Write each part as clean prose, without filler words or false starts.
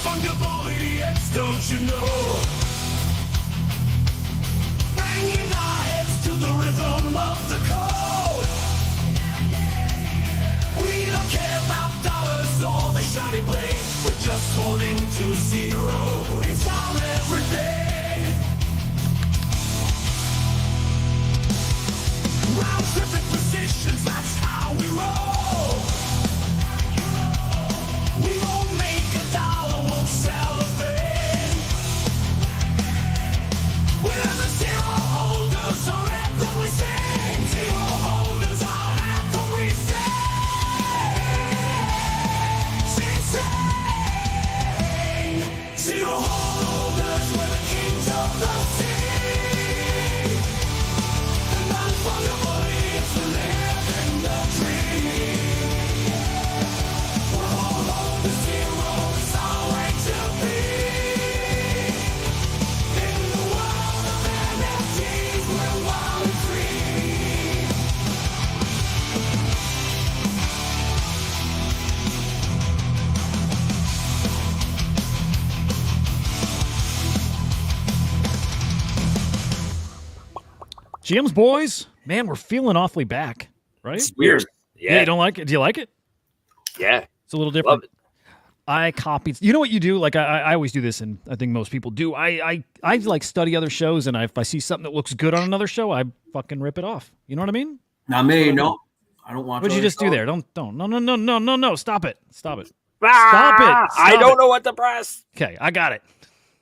Non-fungible idiots, don't you know? Banging our heads to the rhythm of the code. We don't care about dollars or the shiny blades. We're just holding to zero. It's our everything. Round triplet positions, that's how we roll. We won't make a dollar, won't sell a thing. We're the zero holders, our anthem we sing. Zero holders, our anthem we sing. Zero holders, we're the kings of the sea. The non-fungible idiots who live in the dream. We're all on the zero, it's our way to be. In the world of NFTs, we're wild and free. GM's boys, man, we're feeling awfully back, right? It's weird. Yeah, you don't like it? Do you like it? Yeah. It's a little different. Love it. I copied. You know what you do? Like I always do this, and I think most people do. I like study other shows, and if I see something that looks good on another show, I fucking rip it off. You know what I mean? Not me. No, I don't watch. What'd you other just do shows. there? Don't. No. Stop it. Stop it. Ah, Stop I it. don't know what to press. Okay, I got it.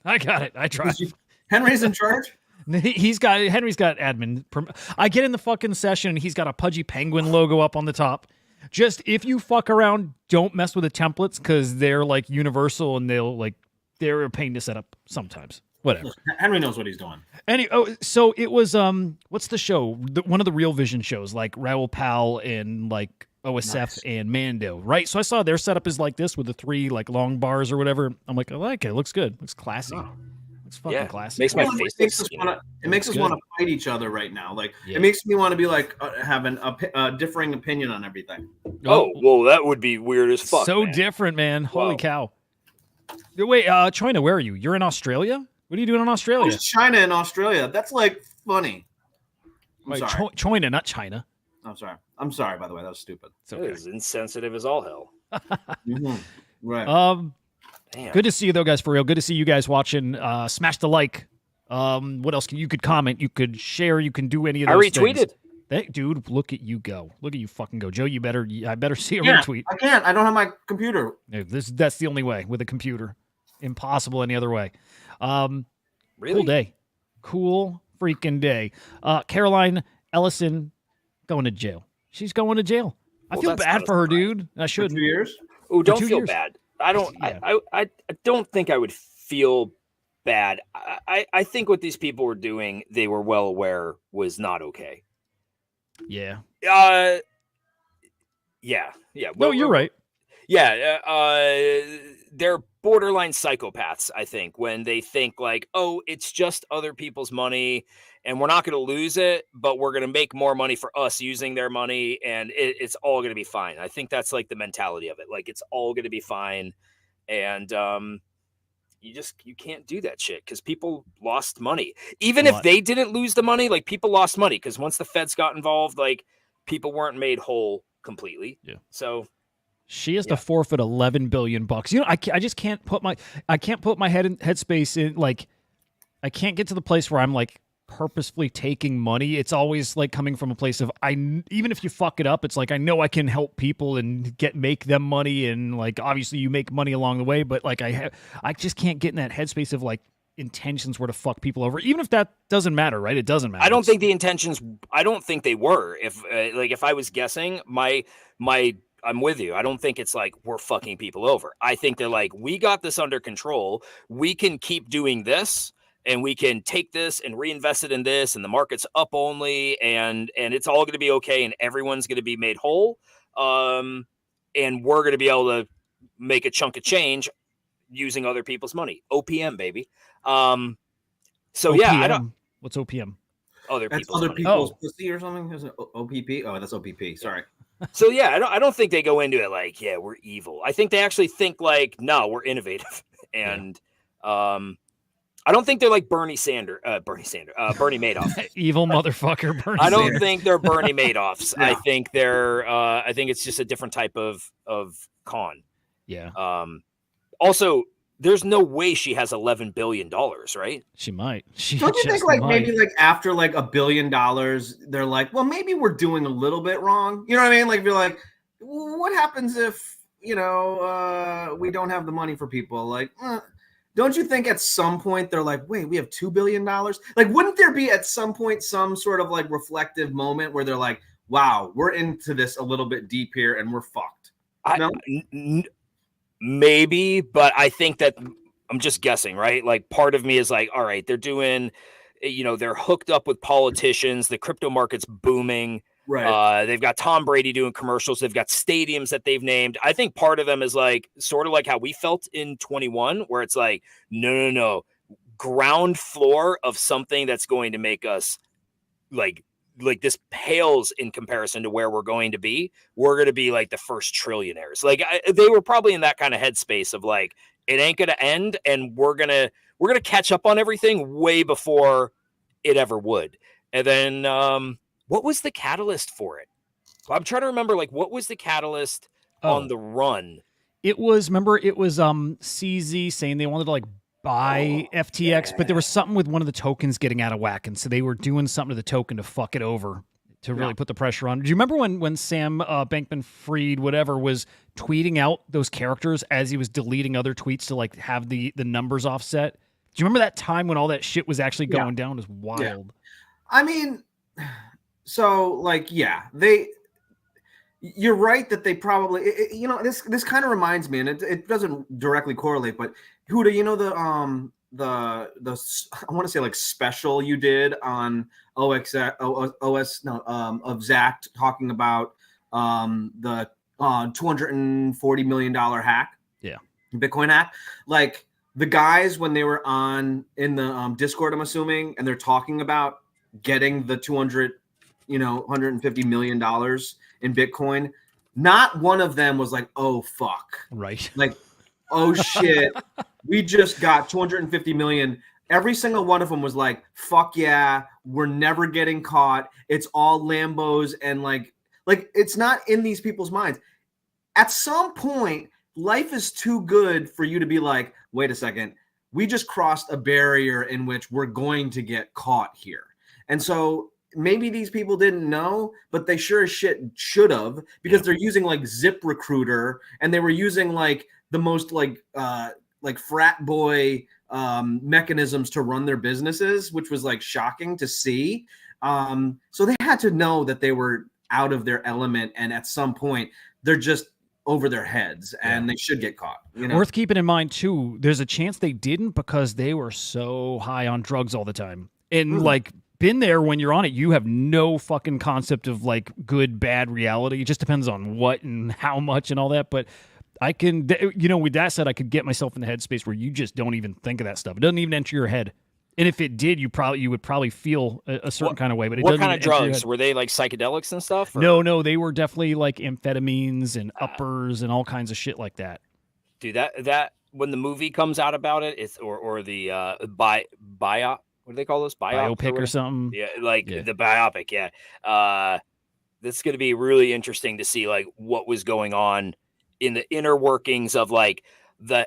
I tried. Henry's in charge. Henry's got admin. I get in the fucking session and he's got a pudgy penguin logo up on the top. Just if you fuck around, don't mess with the templates because they're like universal and they're a pain to set up sometimes. Whatever. Henry knows what he's doing. So it was what's the show? One of the Real Vision shows, like Raoul Pal and like OSF and Mando, right? So I saw their setup is like this with the 3 like long bars or whatever. I'm like, I like it. It looks good. Looks classy. Oh. It's fucking classy. Makes my It face makes look us skinny. wanna. It makes us good. want to fight each other right now. Like Yeah. it makes me want to be like having a differing opinion on everything. Oh, well, that would be weird as fuck. so man. different, man. Holy Wow. cow. Wait, China, where are you? You're in Australia? What are you doing in Australia? Who's China and Australia? That's like funny. I'm Wait, sorry. China, not China. I'm sorry. I'm sorry. By the way, that was stupid. It's That okay. is insensitive as all hell. Mhm. Right. Damn. Good to see you though, guys. For real, good to see you guys watching. Smash the like. What else? You could comment. You could share. You can do any of I those retweeted. things. Hey, dude, look at you go. Look at you fucking go. Joe, I better see a Yeah, retweet. I can't. I don't have my computer. No, that's the only way with a computer. Impossible any other way. Really? Cool day. Cool freaking day. Caroline Ellison going to jail. She's going to jail. I Well, feel that's bad not for her, a surprise. dude. I For shouldn't. 2 years. Oh, don't 2 feel years. bad. I don't. Yeah. I don't think I would feel bad. I think what these people were doing, they were well aware was not okay. Yeah. Yeah. No, Well, you're right. Yeah, they're borderline psychopaths, I think, when they think like, oh, it's just other people's money and we're not going to lose it, but we're going to make more money for us using their money and it's all going to be fine. I think that's like the mentality of it. Like it's all going to be fine. And you can't do that shit because people lost money. Even if they didn't lose the money, like people lost money because once the feds got involved, like people weren't made whole completely. Yeah. So She has to forfeit $11 billion. You know, I just can't put my headspace in. Like, I can't get to the place where I'm like purposefully taking money. It's always like coming from a place of even if you fuck it up, it's like I know I can help people and make them money, and like obviously you make money along the way. But like I just can't get in that headspace of like intentions were to fuck people over, even if that doesn't matter, right? It doesn't matter. I don't think the intentions. I don't think they were. If I was guessing, I'm with you. I don't think it's like we're fucking people over. I think they're like, we got this under control. We can keep doing this and we can take this and reinvest it in this and the market's up only and it's all going to be okay and everyone's going to be made whole. And we're going to be able to make a chunk of change using other people's money. OPM, baby. So OPM. yeah, I don't. What's OPM? Other That's people's other money. people's pussy or something. Is it OPP? Oh, that's OPP. Sorry. So yeah, I don't think they go into it like, yeah, we're evil. I think they actually think like, no, we're innovative And I don't think they're like Bernie Madoff. Evil motherfucker Bernie I don't Sanders. think they're Bernie Madoffs. Yeah. I think I think it's just a different type of con. Yeah. Also, there's no way she has $11 billion, right? She might. Don't you think like maybe like after like $1 billion, they're like, well, maybe we're doing a little bit wrong. You know what I mean? Like, you're like, what happens if, we don't have the money for people? Like, don't you think at some point they're like, wait, we have $2 billion? Like, wouldn't there be at some point some sort of like reflective moment where they're like, wow, we're into this a little bit deep here and we're fucked? No? Maybe, but I think that I'm just guessing, right? Like part of me is like, all right, they're doing, they're hooked up with politicians. The crypto market's booming. Right. They've got Tom Brady doing commercials. They've got stadiums that they've named. I think part of them is like sort of like how we felt in 21, where it's like, no, ground floor of something that's going to make us like this pales in comparison to where we're going to be. We're going to be like the first trillionaires. Like they were probably in that kind of headspace of like, it ain't going to end. And we're going to catch up on everything way before it ever would. And then, what was the catalyst for it? I'm trying to remember, like, what was the catalyst on the run? It was CZ saying they wanted to like buy FTX, but there was something with one of the tokens getting out of whack, and so they were doing something to the token to fuck it over, to really put the pressure on. Do you remember when Sam Bankman-Fried whatever was tweeting out those characters as he was deleting other tweets to like have the numbers offset? Do you remember that time when all that shit was actually going down? It was wild. Yeah. I mean, so like, you're right that they probably, this kind of reminds me, and it doesn't directly correlate, but Hudah, I want to say like special you did on of Zach talking about the $240 million hack, Bitcoin hack. Like the guys when they were in the Discord, I'm assuming, and they're talking about getting the $150 million in Bitcoin, not one of them was like, oh fuck, right? Like, oh shit, we just got 250 million. Every single one of them was like, fuck yeah, we're never getting caught. It's all Lambos, and like it's not in these people's minds. At some point, life is too good for you to be like, wait a second, we just crossed a barrier in which we're going to get caught here. And so maybe these people didn't know, but they sure as shit should have, because they're using like ZipRecruiter, and they were using like the most like frat boy mechanisms to run their businesses, which was like shocking to see. So they had to know that they were out of their element, and at some point they're just over their heads, and they should get caught. Worth keeping in mind too, there's a chance they didn't because they were so high on drugs all the time. And like been there, when you're on it, you have no fucking concept of like good, bad reality. It just depends on what and how much and all that. But I can, with that said, I could get myself in the headspace where you just don't even think of that stuff. It doesn't even enter your head. And if it did, you would probably feel a certain kind of way. But it what doesn't kind of drugs were they? Like psychedelics and stuff? Or? No, they were definitely like amphetamines and uppers and all kinds of shit like that. Dude, that when the movie comes out about it, it's or the biop. What do they call this? Biopic or something? Yeah, the biopic. Yeah, this is going to be really interesting to see like what was going on in the inner workings of like the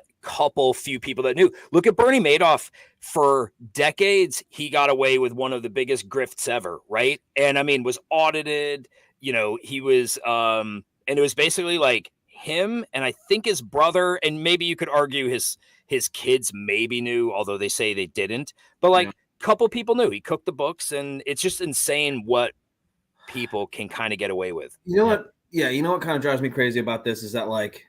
few people that knew. Look at Bernie Madoff. For decades, he got away with one of the biggest grifts ever, right? And I mean, was audited. He was, and it was basically like him and I think his brother, and maybe you could argue his kids maybe knew, although they say they didn't. But like, couple people knew. He cooked the books, and it's just insane what people can kind of get away with. You know what? Yeah, you know what kind of drives me crazy about this is that like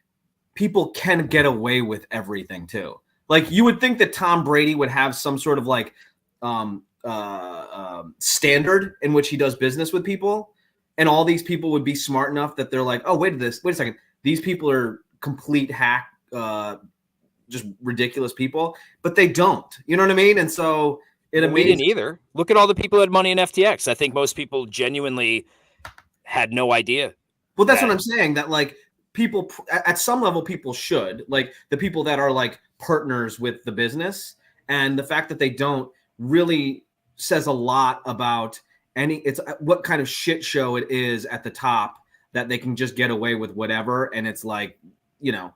people can get away with everything too. Like you would think that Tom Brady would have some sort of like standard in which he does business with people, and all these people would be smart enough that they're like, oh wait a second, these people are complete hack, just ridiculous people, but they don't. You know what I mean? And so we didn't either. Look at all the people that had money in FTX. I think most people genuinely had no idea. Well, that's what I'm saying. That like people at some level, people should, like the people that are like partners with the business. And the fact that they don't really says a lot about it's what kind of shit show it is at the top, that they can just get away with whatever. And it's like, you know,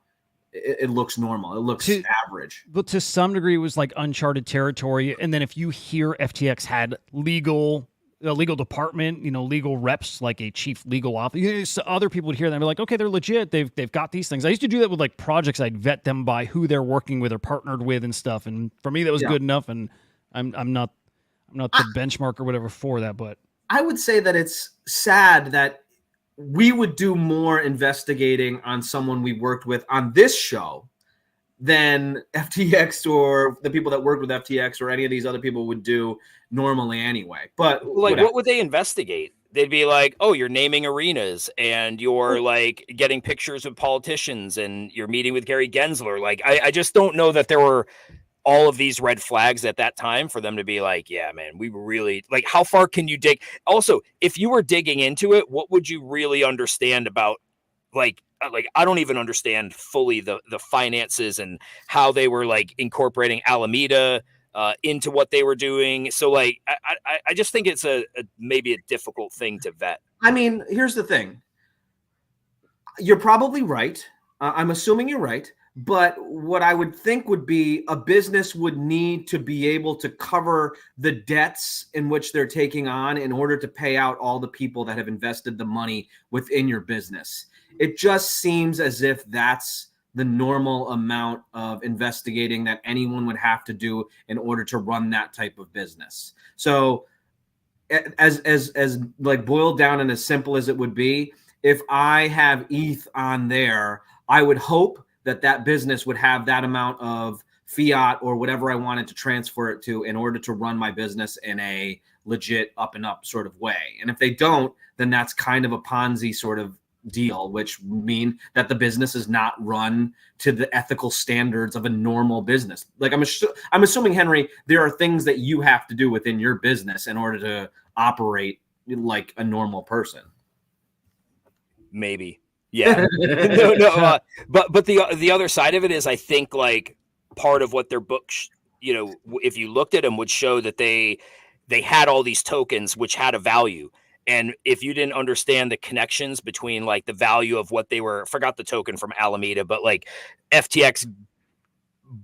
it looks normal. It looks average. But to some degree, it was like uncharted territory. And then if you hear FTX had a legal department, you know, legal reps, like a chief legal officer, you know, so other people would hear that and be like, okay, they're legit. They've got these things. I used to do that with like projects. I'd vet them by who they're working with or partnered with and stuff. And for me, that was good enough. And I'm not the benchmark or whatever for that, but I would say that it's sad that we would do more investigating on someone we worked with on this show than FTX or the people that worked with FTX or any of these other people would do normally anyway. But like, what would they investigate? They'd be like, oh, you're naming arenas and you're like getting pictures of politicians and you're meeting with Gary Gensler. Like, I just don't know that there were all of these red flags at that time for them to be like, yeah, man, we really like, how far can you dig? Also, if you were digging into it, what would you really understand about like I don't even understand fully the finances and how they were like incorporating Alameda into what they were doing. So like, I just think it's maybe a difficult thing to vet. I mean, here's the thing. You're probably right. I'm assuming you're right. But what I would think would be a business would need to be able to cover the debts in which they're taking on in order to pay out all the people that have invested the money within your business. It just seems as if that's the normal amount of investigating that anyone would have to do in order to run that type of business. So as like boiled down and as simple as it would be, if I have ETH on there, I would hope that business would have that amount of fiat or whatever I wanted to transfer it to in order to run my business in a legit up and up sort of way. And if they don't, then that's kind of a Ponzi sort of deal, which mean that the business is not run to the ethical standards of a normal business. Like I'm assuming, Henry, there are things that you have to do within your business in order to operate like a normal person. Maybe. Yeah, no. But the other side of it is, I think like part of what their books, you know, if you looked at them, would show that they had all these tokens which had a value, and if you didn't understand the connections between like the value of what they were, forgot the token from Alameda, but like FTX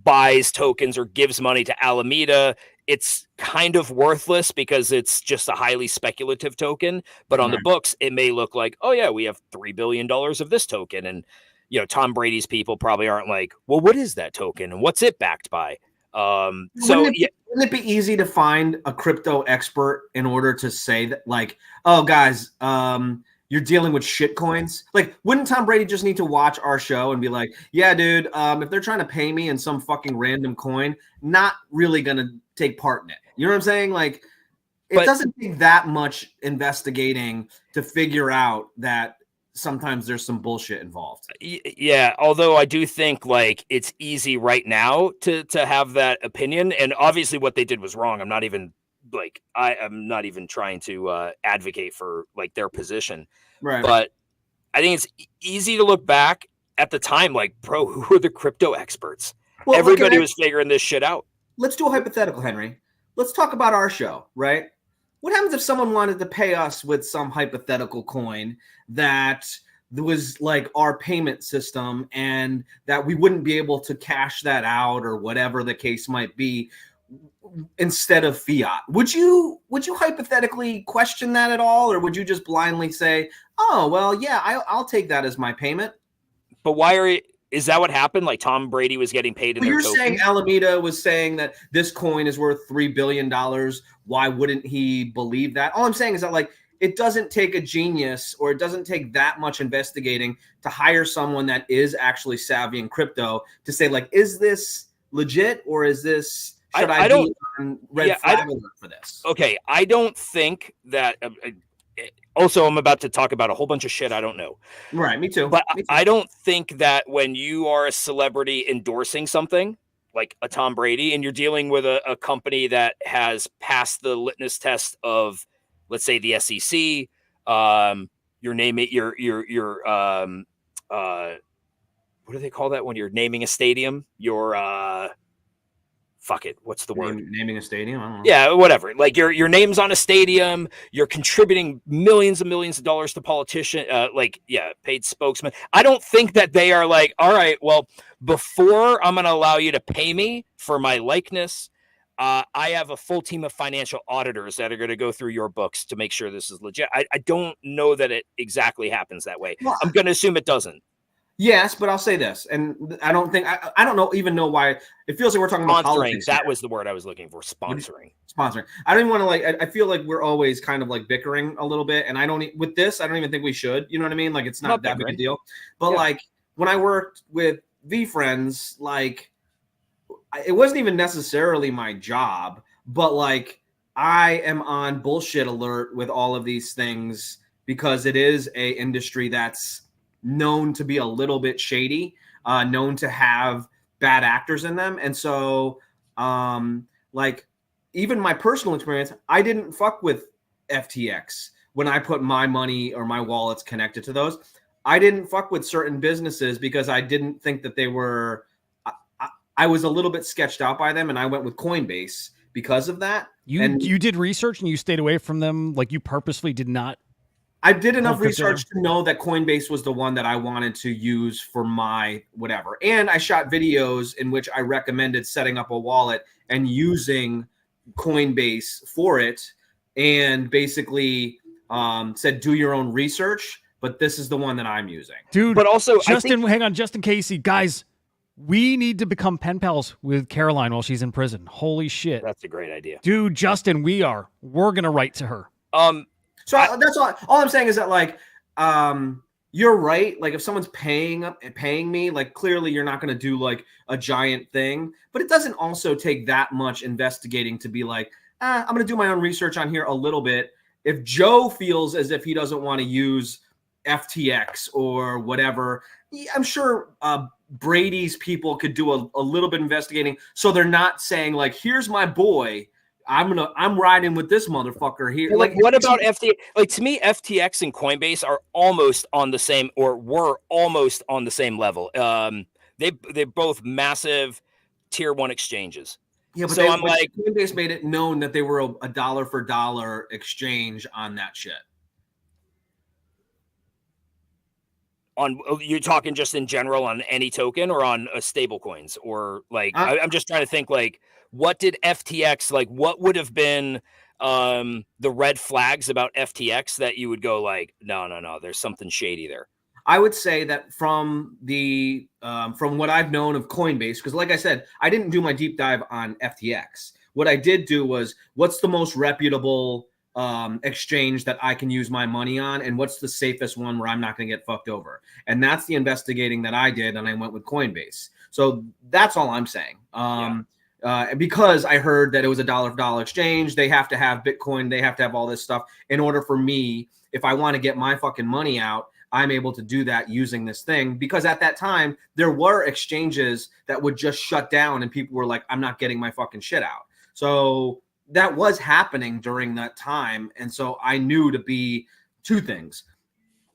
buys tokens or gives money to Alameda, it's kind of worthless because it's just a highly speculative token. But on the books, it may look like, oh yeah, we have $3 billion of this token. And, you know, Tom Brady's people probably aren't like, well, what is that token and what's it backed by? Wouldn't it be easy to find a crypto expert in order to say that, like, oh guys, you're dealing with shit coins? Like, wouldn't Tom Brady just need to watch our show and be like, yeah, dude, if they're trying to pay me in some fucking random coin, not really going to take part in it. You know what I'm saying? Like, it doesn't take that much investigating to figure out that sometimes there's some bullshit involved. Yeah. Although I do think like it's easy right now to have that opinion. And obviously what they did was wrong. I'm not even like, I'm not even trying to advocate for like their position. Right. But I think it's easy to look back at the time, like, bro, who are the crypto experts? Well, everybody was figuring this shit out. Let's do a hypothetical, Henry. Let's talk about our show, right? What happens if someone wanted to pay us with some hypothetical coin that was like our payment system and that we wouldn't be able to cash that out or whatever the case might be instead of fiat? Would you hypothetically question that at all? Or would you just blindly say, oh, well, yeah, I'll take that as my payment? But is that what happened? Like Tom Brady was getting paid in their tokens? Saying Alameda was saying that this coin is worth $3 billion. Why wouldn't he believe that? All I'm saying is that, like, it doesn't take a genius or it doesn't take that much investigating to hire someone that is actually savvy in crypto to say, like, is this legit or is this, should I be on red flag alert for this? Okay, I don't think that. Also, I'm about to talk about a whole bunch of shit I don't know. Right, me too. But I don't think that when you are a celebrity endorsing something like a Tom Brady and you're dealing with a company that has passed the litmus test of, let's say, the SEC, your name, your what do they call that when you're naming a stadium? You're fuck it. What's the word? Naming a stadium? I don't know. Yeah, whatever. Like your name's on a stadium. You're contributing millions and millions of dollars to politician, paid spokesman. I don't think that they are like, all right, well, before I'm going to allow you to pay me for my likeness, I have a full team of financial auditors that are going to go through your books to make sure this is legit. I don't know that it exactly happens that way. Well, I'm going to assume it doesn't. Yes, but I'll say this, and I don't think I don't even know why it feels like we're talking about Sponsoring. politics. That here. was the word I was looking for. Sponsoring. Sponsoring. I don't even want to like. I feel like we're always kind of like bickering a little bit, and I don't with this. I don't even think we should. You know what I mean? Like it's not that big a deal. But like when I worked with VeeFriends, like it wasn't even necessarily my job, but like I am on bullshit alert with all of these things because it is a industry that's known to be a little bit shady, known to have bad actors in them. And so like even my personal experience, I didn't fuck with FTX when I put my money or my wallets connected to those. I didn't fuck with certain businesses because I didn't think that they were, I was a little bit sketched out by them, and I went with Coinbase because of that. You did research and you stayed away from them, like you purposely did not. I did enough research to know that Coinbase was the one that I wanted to use for my whatever. And I shot videos in which I recommended setting up a wallet and using Coinbase for it, and basically said, do your own research, but this is the one that I'm using. Dude, but also hang on, Justin Casey, guys, we need to become pen pals with Caroline while she's in prison. Holy shit. That's a great idea. Dude, Justin, we're going to write to her. So that's all I'm saying is that like, you're right. Like if someone's paying me, like clearly you're not going to do like a giant thing, but it doesn't also take that much investigating to be like, I'm going to do my own research on here a little bit. If Joe feels as if he doesn't want to use FTX or whatever, I'm sure Brady's people could do a little bit investigating. So they're not saying like, here's my boy, I'm riding with this motherfucker here. Like, what about FTX? Like, to me, FTX and Coinbase are almost on the same, or were almost on the same level. They're both massive tier 1 exchanges. Yeah, but so I'm like, Coinbase made it known that they were a dollar for dollar exchange on that shit. On you're talking just in general on any token or on stable coins, or like I'm just trying to think like, what did FTX, like what would have been the red flags about FTX that you would go like, no, there's something shady there? I would say that from the from what I've known of Coinbase, because like I said, I didn't do my deep dive on FTX. What I did do was, what's the most reputable exchange that I can use my money on, and what's the safest one where I'm not going to get fucked over? And that's the investigating that I did, and I went with Coinbase. So that's all I'm saying. Because I heard that it was a dollar for dollar exchange, they have to have Bitcoin, they have to have all this stuff in order for me, if I want to get my fucking money out, I'm able to do that using this thing. Because at that time, there were exchanges that would just shut down and people were like, I'm not getting my fucking shit out. So that was happening during that time. And so I knew to be two things: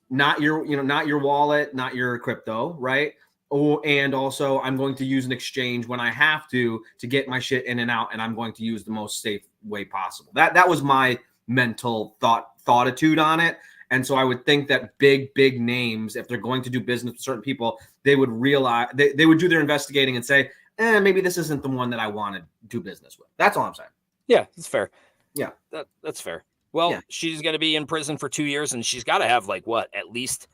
not your wallet, not your crypto, right? And also I'm going to use an exchange when I have to get my shit in and out, and I'm going to use the most safe way possible. That was my mental thoughtitude on it. And so I would think that big names, if they're going to do business with certain people, they would realize they would do their investigating and say, maybe this isn't the one that I want to do business with. That's all I'm saying. Yeah, that's fair. Yeah, that's fair. Well, yeah. She's going to be in prison for 2 years, and she's got to have like at least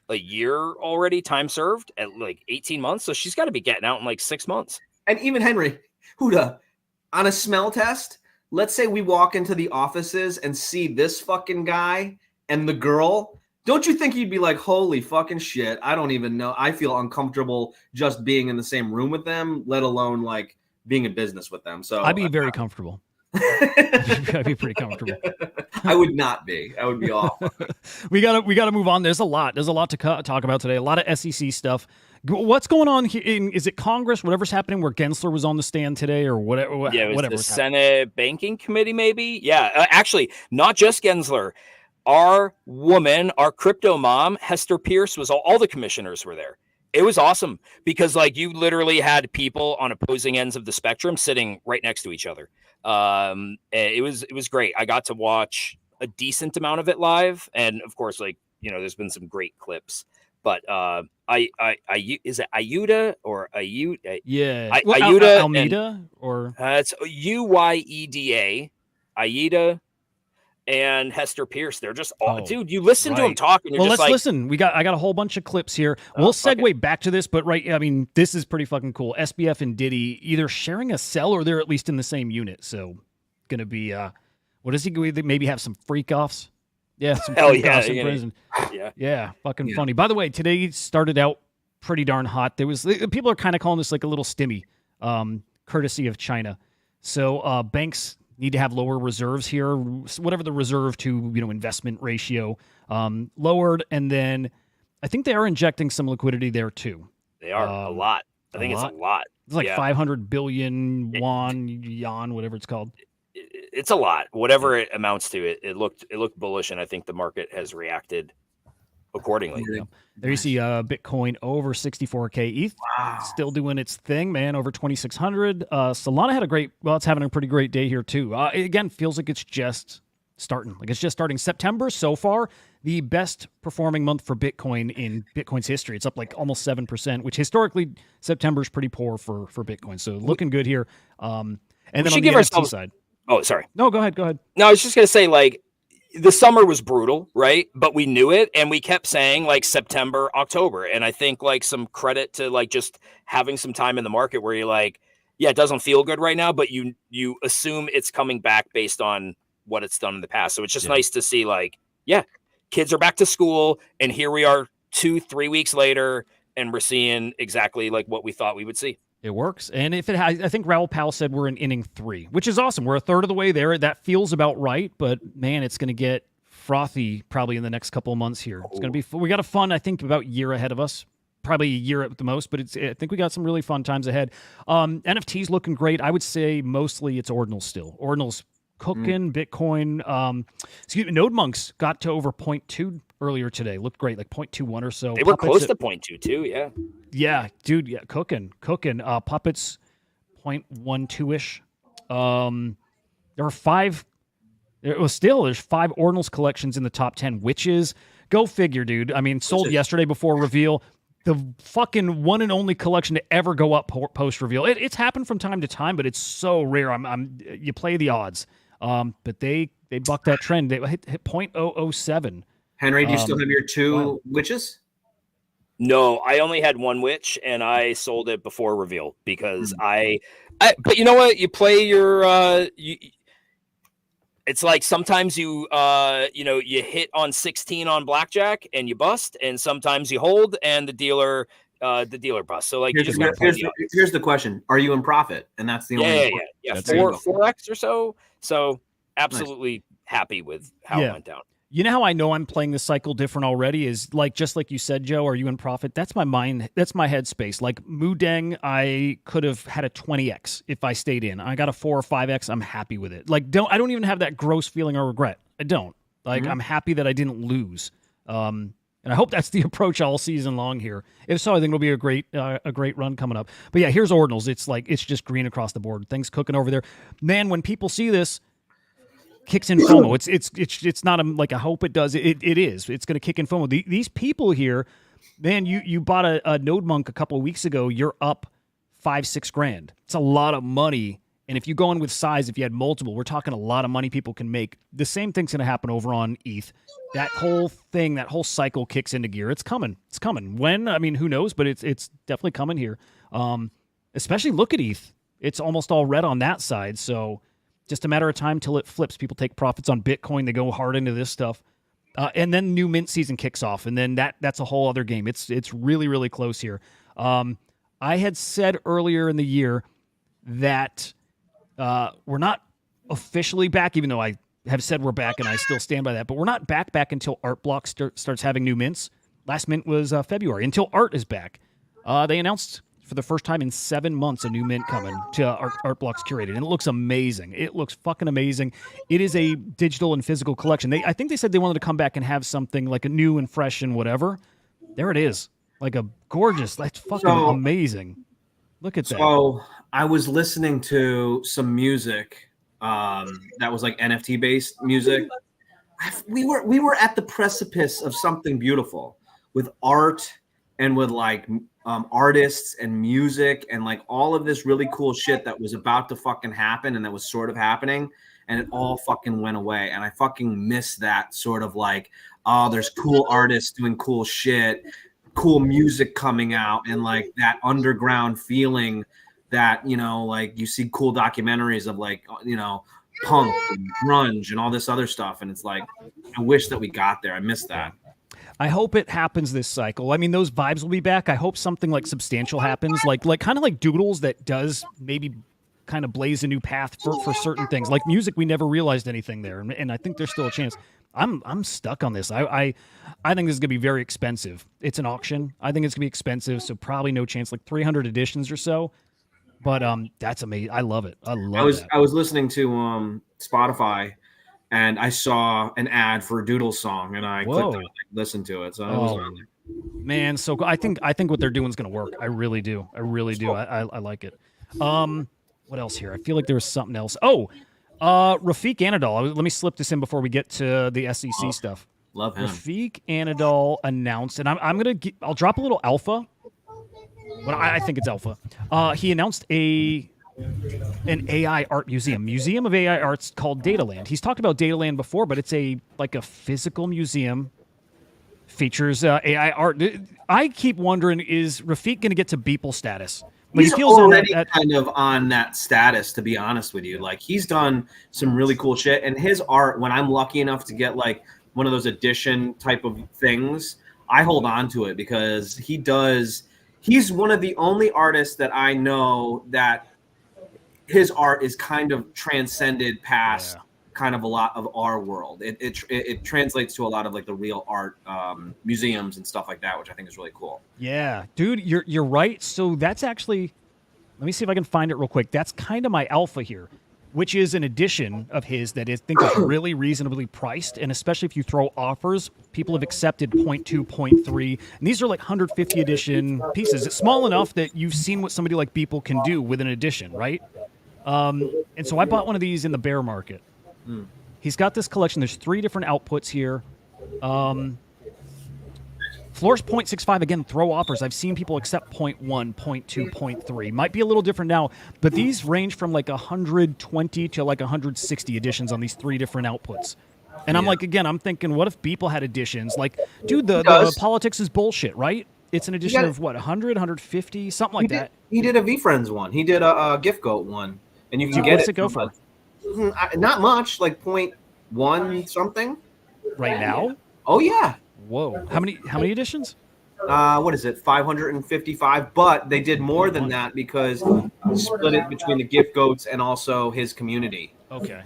a year already time served, at like 18 months. So she's got to be getting out in like 6 months. And even Henry, Hudah, on a smell test, let's say we walk into the offices and see this fucking guy and the girl. Don't you think you'd be like, holy fucking shit, I don't even know. I feel uncomfortable just being in the same room with them, let alone like being in business with them. So I'd be very comfortable. I'd be pretty comfortable. I would not be. I would be awful. We gotta move on. There's a lot to talk about today. A lot of SEC stuff. What's going on here? Is it Congress? Whatever's happening, where Gensler was on the stand today, or whatever? Yeah, it was whatever the Senate Banking Committee, maybe. Yeah, actually, not just Gensler. Our woman, our crypto mom, Hester Pierce, was all the commissioners were there. It was awesome because like you literally had people on opposing ends of the spectrum sitting right next to each other. It was great. I got to watch a decent amount of it live, and of course, like there's been some great clips. But is it Ayuda or Ayuda? Yeah, Ayuda Almeida or it's Uyeda, Ayuda, and Hester Pierce. They're just dude. You listen to them talk, and you're just let's like, listen. I got a whole bunch of clips here. We'll segue back to this, but I mean, this is pretty fucking cool. SBF and Diddy either sharing a cell or they're at least in the same unit. So, gonna be what is he going to maybe have some freak offs? Yeah, some freak offs in prison. Yeah, fucking funny. By the way, today started out pretty darn hot. People are kind of calling this like a little stimmy, courtesy of China. So banks need to have lower reserves here, whatever the reserve to investment ratio lowered, and then I think they are injecting some liquidity there too. They are a lot. I think it's a lot. It's like 500 billion yuan, whatever it's called. It's a lot. Whatever it amounts to, it looked bullish, and I think the market has reacted accordingly. Yeah. There you see Bitcoin over 64K. ETH still doing its thing, man, over 2,600. Solana had it's having a pretty great day here too. Again, feels like it's just starting. Like it's just starting. September so far, the best performing month for Bitcoin in Bitcoin's history. It's up like almost 7%, which historically September is pretty poor for Bitcoin. So looking good here. And then on the NFT side. Oh, sorry. No, go ahead. No, I was just going to say, like, the summer was brutal, right? But we knew it, and we kept saying, like, September, October. And I think, like, some credit to, like, just having some time in the market where you're like, yeah, it doesn't feel good right now, but you assume it's coming back based on what it's done in the past. So it's just nice to see, like, kids are back to school, and here we are 2-3 weeks later, and we're seeing exactly, like, what we thought we would see. It works. And if it has, I think Raoul Powell said we're in inning 3, which is awesome. We're a third of the way there. That feels about right, but man, it's going to get frothy probably in the next couple of months here. It's going to be, we got a fun, I think, about year ahead of us, probably a year at the most, but I think we got some really fun times ahead. NFTs looking great. I would say mostly it's ordinals still. Ordinals cooking, Bitcoin. Node Monks got to over 0.2 earlier today. Looked great, like 0.21 or so. They were close to 0.2 too, yeah. Yeah, dude, cooking. Puppets 0.12-ish. There are 5. There's 5 ordinals collections in the top 10, witches. Go figure, dude. I mean, sold yesterday before reveal. The fucking one and only collection to ever go up post reveal. It's happened from time to time, but it's so rare. You play the odds. But they bucked that trend. They hit 0.007. Henry, do you still have your 2 witches? No, I only had 1 witch, and I sold it before reveal because but you know what? You play your it's like sometimes you hit on 16 on blackjack and you bust, and sometimes you hold and the dealer busts. So like here's the question: are you in profit? And that's the only 4x or so. So absolutely happy with how it went down. You know how I know I'm playing this cycle different already is like, just like you said, Joe, are you in profit? That's my mind. That's my headspace. Like Mudeng, I could have had a 20x if I stayed in. I got a 4 or 5x. I'm happy with it. Like, I don't even have that gross feeling or regret. I don't. Like, I'm happy that I didn't lose. And I hope that's the approach all season long here. If so, I think it'll be a great run coming up. But yeah, here's ordinals. It's like, it's just green across the board. Things cooking over there. Man, when people see this, kicks in FOMO. It's not like I hope it does. It is. It's going to kick in FOMO. These people here, man, you bought a Node Monk a couple of weeks ago. You're up $5-6 grand. It's a lot of money. And if you go in with size, if you had multiple, we're talking a lot of money people can make. The same thing's going to happen over on ETH. That whole thing, that whole cycle kicks into gear. It's coming. It's coming. When? I mean, who knows? But it's definitely coming here. Especially look at ETH. It's almost all red on that side. So just a matter of time till it flips. People take profits on Bitcoin. They go hard into this stuff. And then new mint season kicks off. And then that's a whole other game. It's really, really close here. I had said earlier in the year that we're not officially back, even though I have said we're back, and I still stand by that. But we're not back until ArtBlocks starts having new mints. Last mint was February. Until Art is back. They announced for the first time in 7 months a new mint coming to ArtBlocks curated, and it looks amazing. It looks fucking amazing. It is a digital and physical collection. I think they said they wanted to come back and have something like a new and fresh and whatever. There it is. Like a gorgeous. That's fucking So- amazing. Look at that. So I was listening to some music that was like NFT based music. We were at the precipice of something beautiful with art and with like artists and music and like all of this really cool shit that was about to fucking happen and that was sort of happening, and it all fucking went away. And I fucking miss that sort of like, oh, there's cool artists doing cool shit, cool music coming out, and like that underground feeling that, you know, like you see cool documentaries of like, you know, punk and grunge and all this other stuff, and it's like, I wish that we got there. I miss that. I hope it happens this cycle. I mean, those vibes will be back. I hope something like substantial happens, like kind of like Doodles, that does maybe kind of blaze a new path for certain things. Like music, we never realized anything there, and I think there's still a chance. I'm stuck on this. I think this is gonna be very expensive. It's an auction. I think it's gonna be expensive, so probably no chance. Like 300 editions or so. But that's amazing. I love it. I was listening to Spotify, and I saw an ad for a Doodle song, and I clicked on it, listened to it. So I was on there. Man, so I think what they're doing is going to work. I really do. I really do. I like it. What else here? I feel like there was something else. Oh, Rafiq Anadol. Let me slip this in before we get to the SEC stuff. Love him. Rafiq Anadol announced, and I'll drop a little alpha, but I think it's alpha. He announced an AI art museum of AI arts called Dataland. He's talked about Dataland before, but it's like a physical museum, features AI art. I keep wondering, is Rafiq going to get to Beeple status? Like, He's already kind of on that status, to be honest with you. Like, he's done some really cool shit, and his art, when I'm lucky enough to get like one of those edition type of things, I hold on to it because he's one of the only artists that I know that his art is kind of transcended past kind of a lot of our world. It translates to a lot of like the real art museums and stuff like that, which I think is really cool. Yeah, dude, you're right. So that's actually, let me see if I can find it real quick. That's kind of my alpha here, which is an edition of his that I think is really reasonably priced, and especially if you throw offers, people have accepted 0.2, 0.3, and these are like 150 edition pieces. It's small enough that you've seen what somebody like Beeple can do with an edition, right? And so I bought one of these in the bear market. He's got this collection. There's 3 different outputs here. Floor's 0.65. Again, throw offers. I've seen people accept 0.1, 0.2, 0.3. Might be a little different now, but these range from like 120 to like 160 editions on these 3 different outputs. And I'm like, again, I'm thinking, what if Beeple had editions? Like, dude, the politics is bullshit, right? It's an edition of what, 100, 150, something like that. He did a VFriends one. He did a Gift Goat one, and you can get what's it go for? Not much, like 0.1 something. Right now? Oh yeah. Whoa. How many editions? What is it? 555. But they did more than that because he split it between the Gift Goats and also his community. Okay.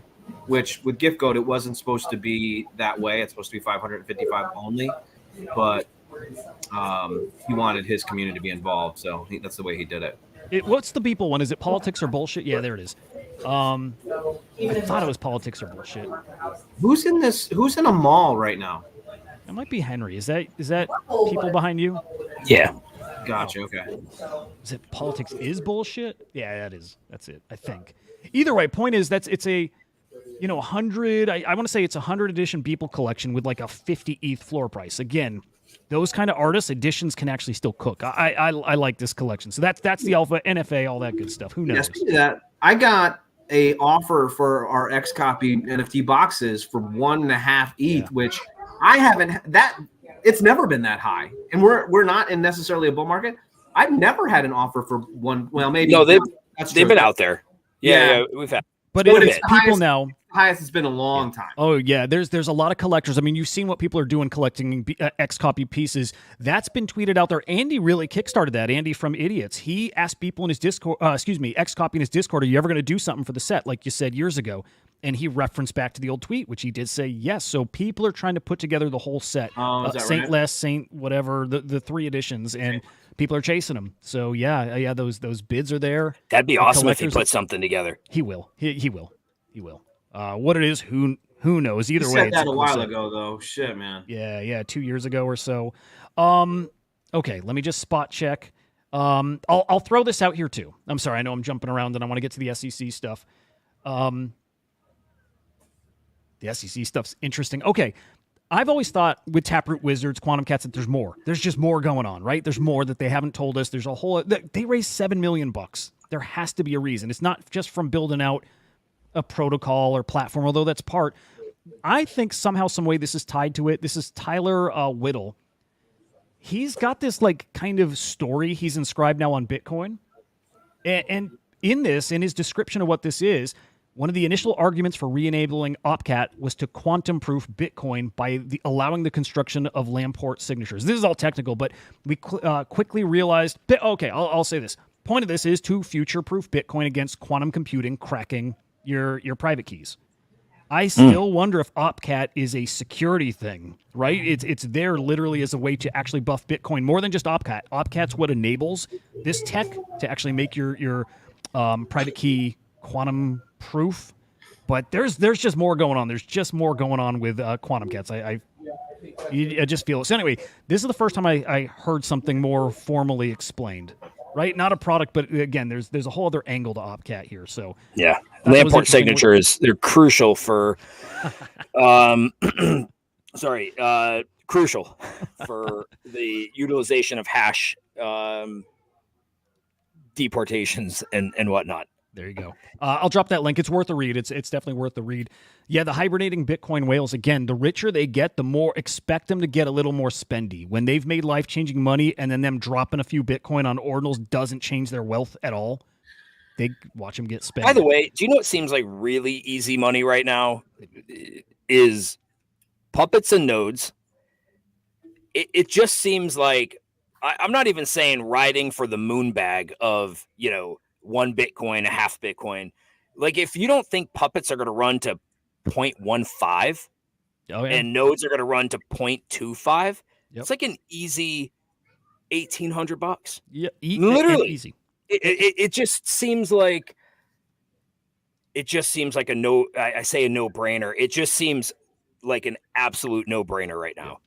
Which with Gift Goat, it wasn't supposed to be that way. It's supposed to be 555 only, but he wanted his community to be involved, so that's the way he did it. What's the Beeple one? Is it politics or bullshit? Yeah, there it is. I thought it was politics or bullshit. Who's in a mall right now? It might be Henry. Is that people behind you? Yeah. Gotcha. Okay. Is it politics is bullshit? Yeah, that is. That's it, I think. Either way, point is it's a 100. I want to say it's a 100 edition Beeple collection with like a 50 ETH floor price. Again, those kind of artists, editions can actually still cook. I like this collection. So that's the alpha, NFA, all that good stuff. Who knows? Yeah, speaking of that, I got a offer for our XCopy NFT boxes for 1.5 ETH, which I haven't. It's never been that high, and we're not in necessarily a bull market. I've never had an offer for one. Well, maybe no, they've been out there. Yeah, we've had. But it's people now. Highest has been a long time. Oh yeah, there's a lot of collectors. I mean, you've seen what people are doing collecting XCopy pieces. That's been tweeted out there. Andy really kickstarted that. Andy from Idiots. He asked people in his Discord, XCopy in his Discord, are you ever going to do something for the set like you said years ago? And he referenced back to the old tweet, which he did say yes. So people are trying to put together the whole set. Saint right? Les, Saint whatever, the 3 editions, and people are chasing them. So yeah, those bids are there. That'd be awesome if he put something together. He will. He will. What it is, who knows? Either way, said that a while ago, though. Shit, man. Yeah, 2 years ago or so. Okay, let me just spot check. I'll throw this out here too. I'm sorry, I know I'm jumping around and I want to get to the SEC stuff. The SEC stuff's interesting. Okay, I've always thought with Taproot Wizards, Quantum Cats, that there's more. There's just more going on, right? There's more that they haven't told us. There's a whole. They raised $7 million. There has to be a reason. It's not just from building out a protocol or platform, although that's part. I think somehow, some way, this is tied to it. This is Tyler Whittle. He's got this like kind of story he's inscribed now on Bitcoin, and in this, in his description of what this is, one of the initial arguments for re-enabling OpCat was to quantum-proof Bitcoin by allowing the construction of Lamport signatures. This is all technical, but we quickly realized. Okay, I'll say this. Point of this is to future-proof Bitcoin against quantum computing cracking your private keys. I still wonder if OpCat is a security thing, right? It's there literally as a way to actually buff Bitcoin more than just OpCat. OpCat's what enables this tech to actually make your private key quantum proof. But there's just more going on. There's just more going on with quantum cats. I just feel it. So anyway, this is the first time I heard something more formally explained. Right, not a product, but again, there's a whole other angle to OpCat here. So yeah, Lamport signatures, they're crucial for, crucial for the utilization of hash deportations and whatnot. There you go. I'll drop that link. It's worth a read. It's definitely worth the read. Yeah, the hibernating Bitcoin whales, again, the richer they get, the more expect them to get a little more spendy. When they've made life-changing money and then them dropping a few Bitcoin on ordinals doesn't change their wealth at all, they watch them get spent. By the way, do you know what seems like really easy money right now? Is puppets and nodes. It just seems like, I'm not even saying riding for the moon bag of, 1 Bitcoin, a half Bitcoin. Like, if you don't think puppets are going to run to 0.15 and nodes are going to run to 0.25, it's like an easy $1,800. Yeah, literally easy. It just seems like a no. I say a no-brainer. It just seems like an absolute no-brainer right now.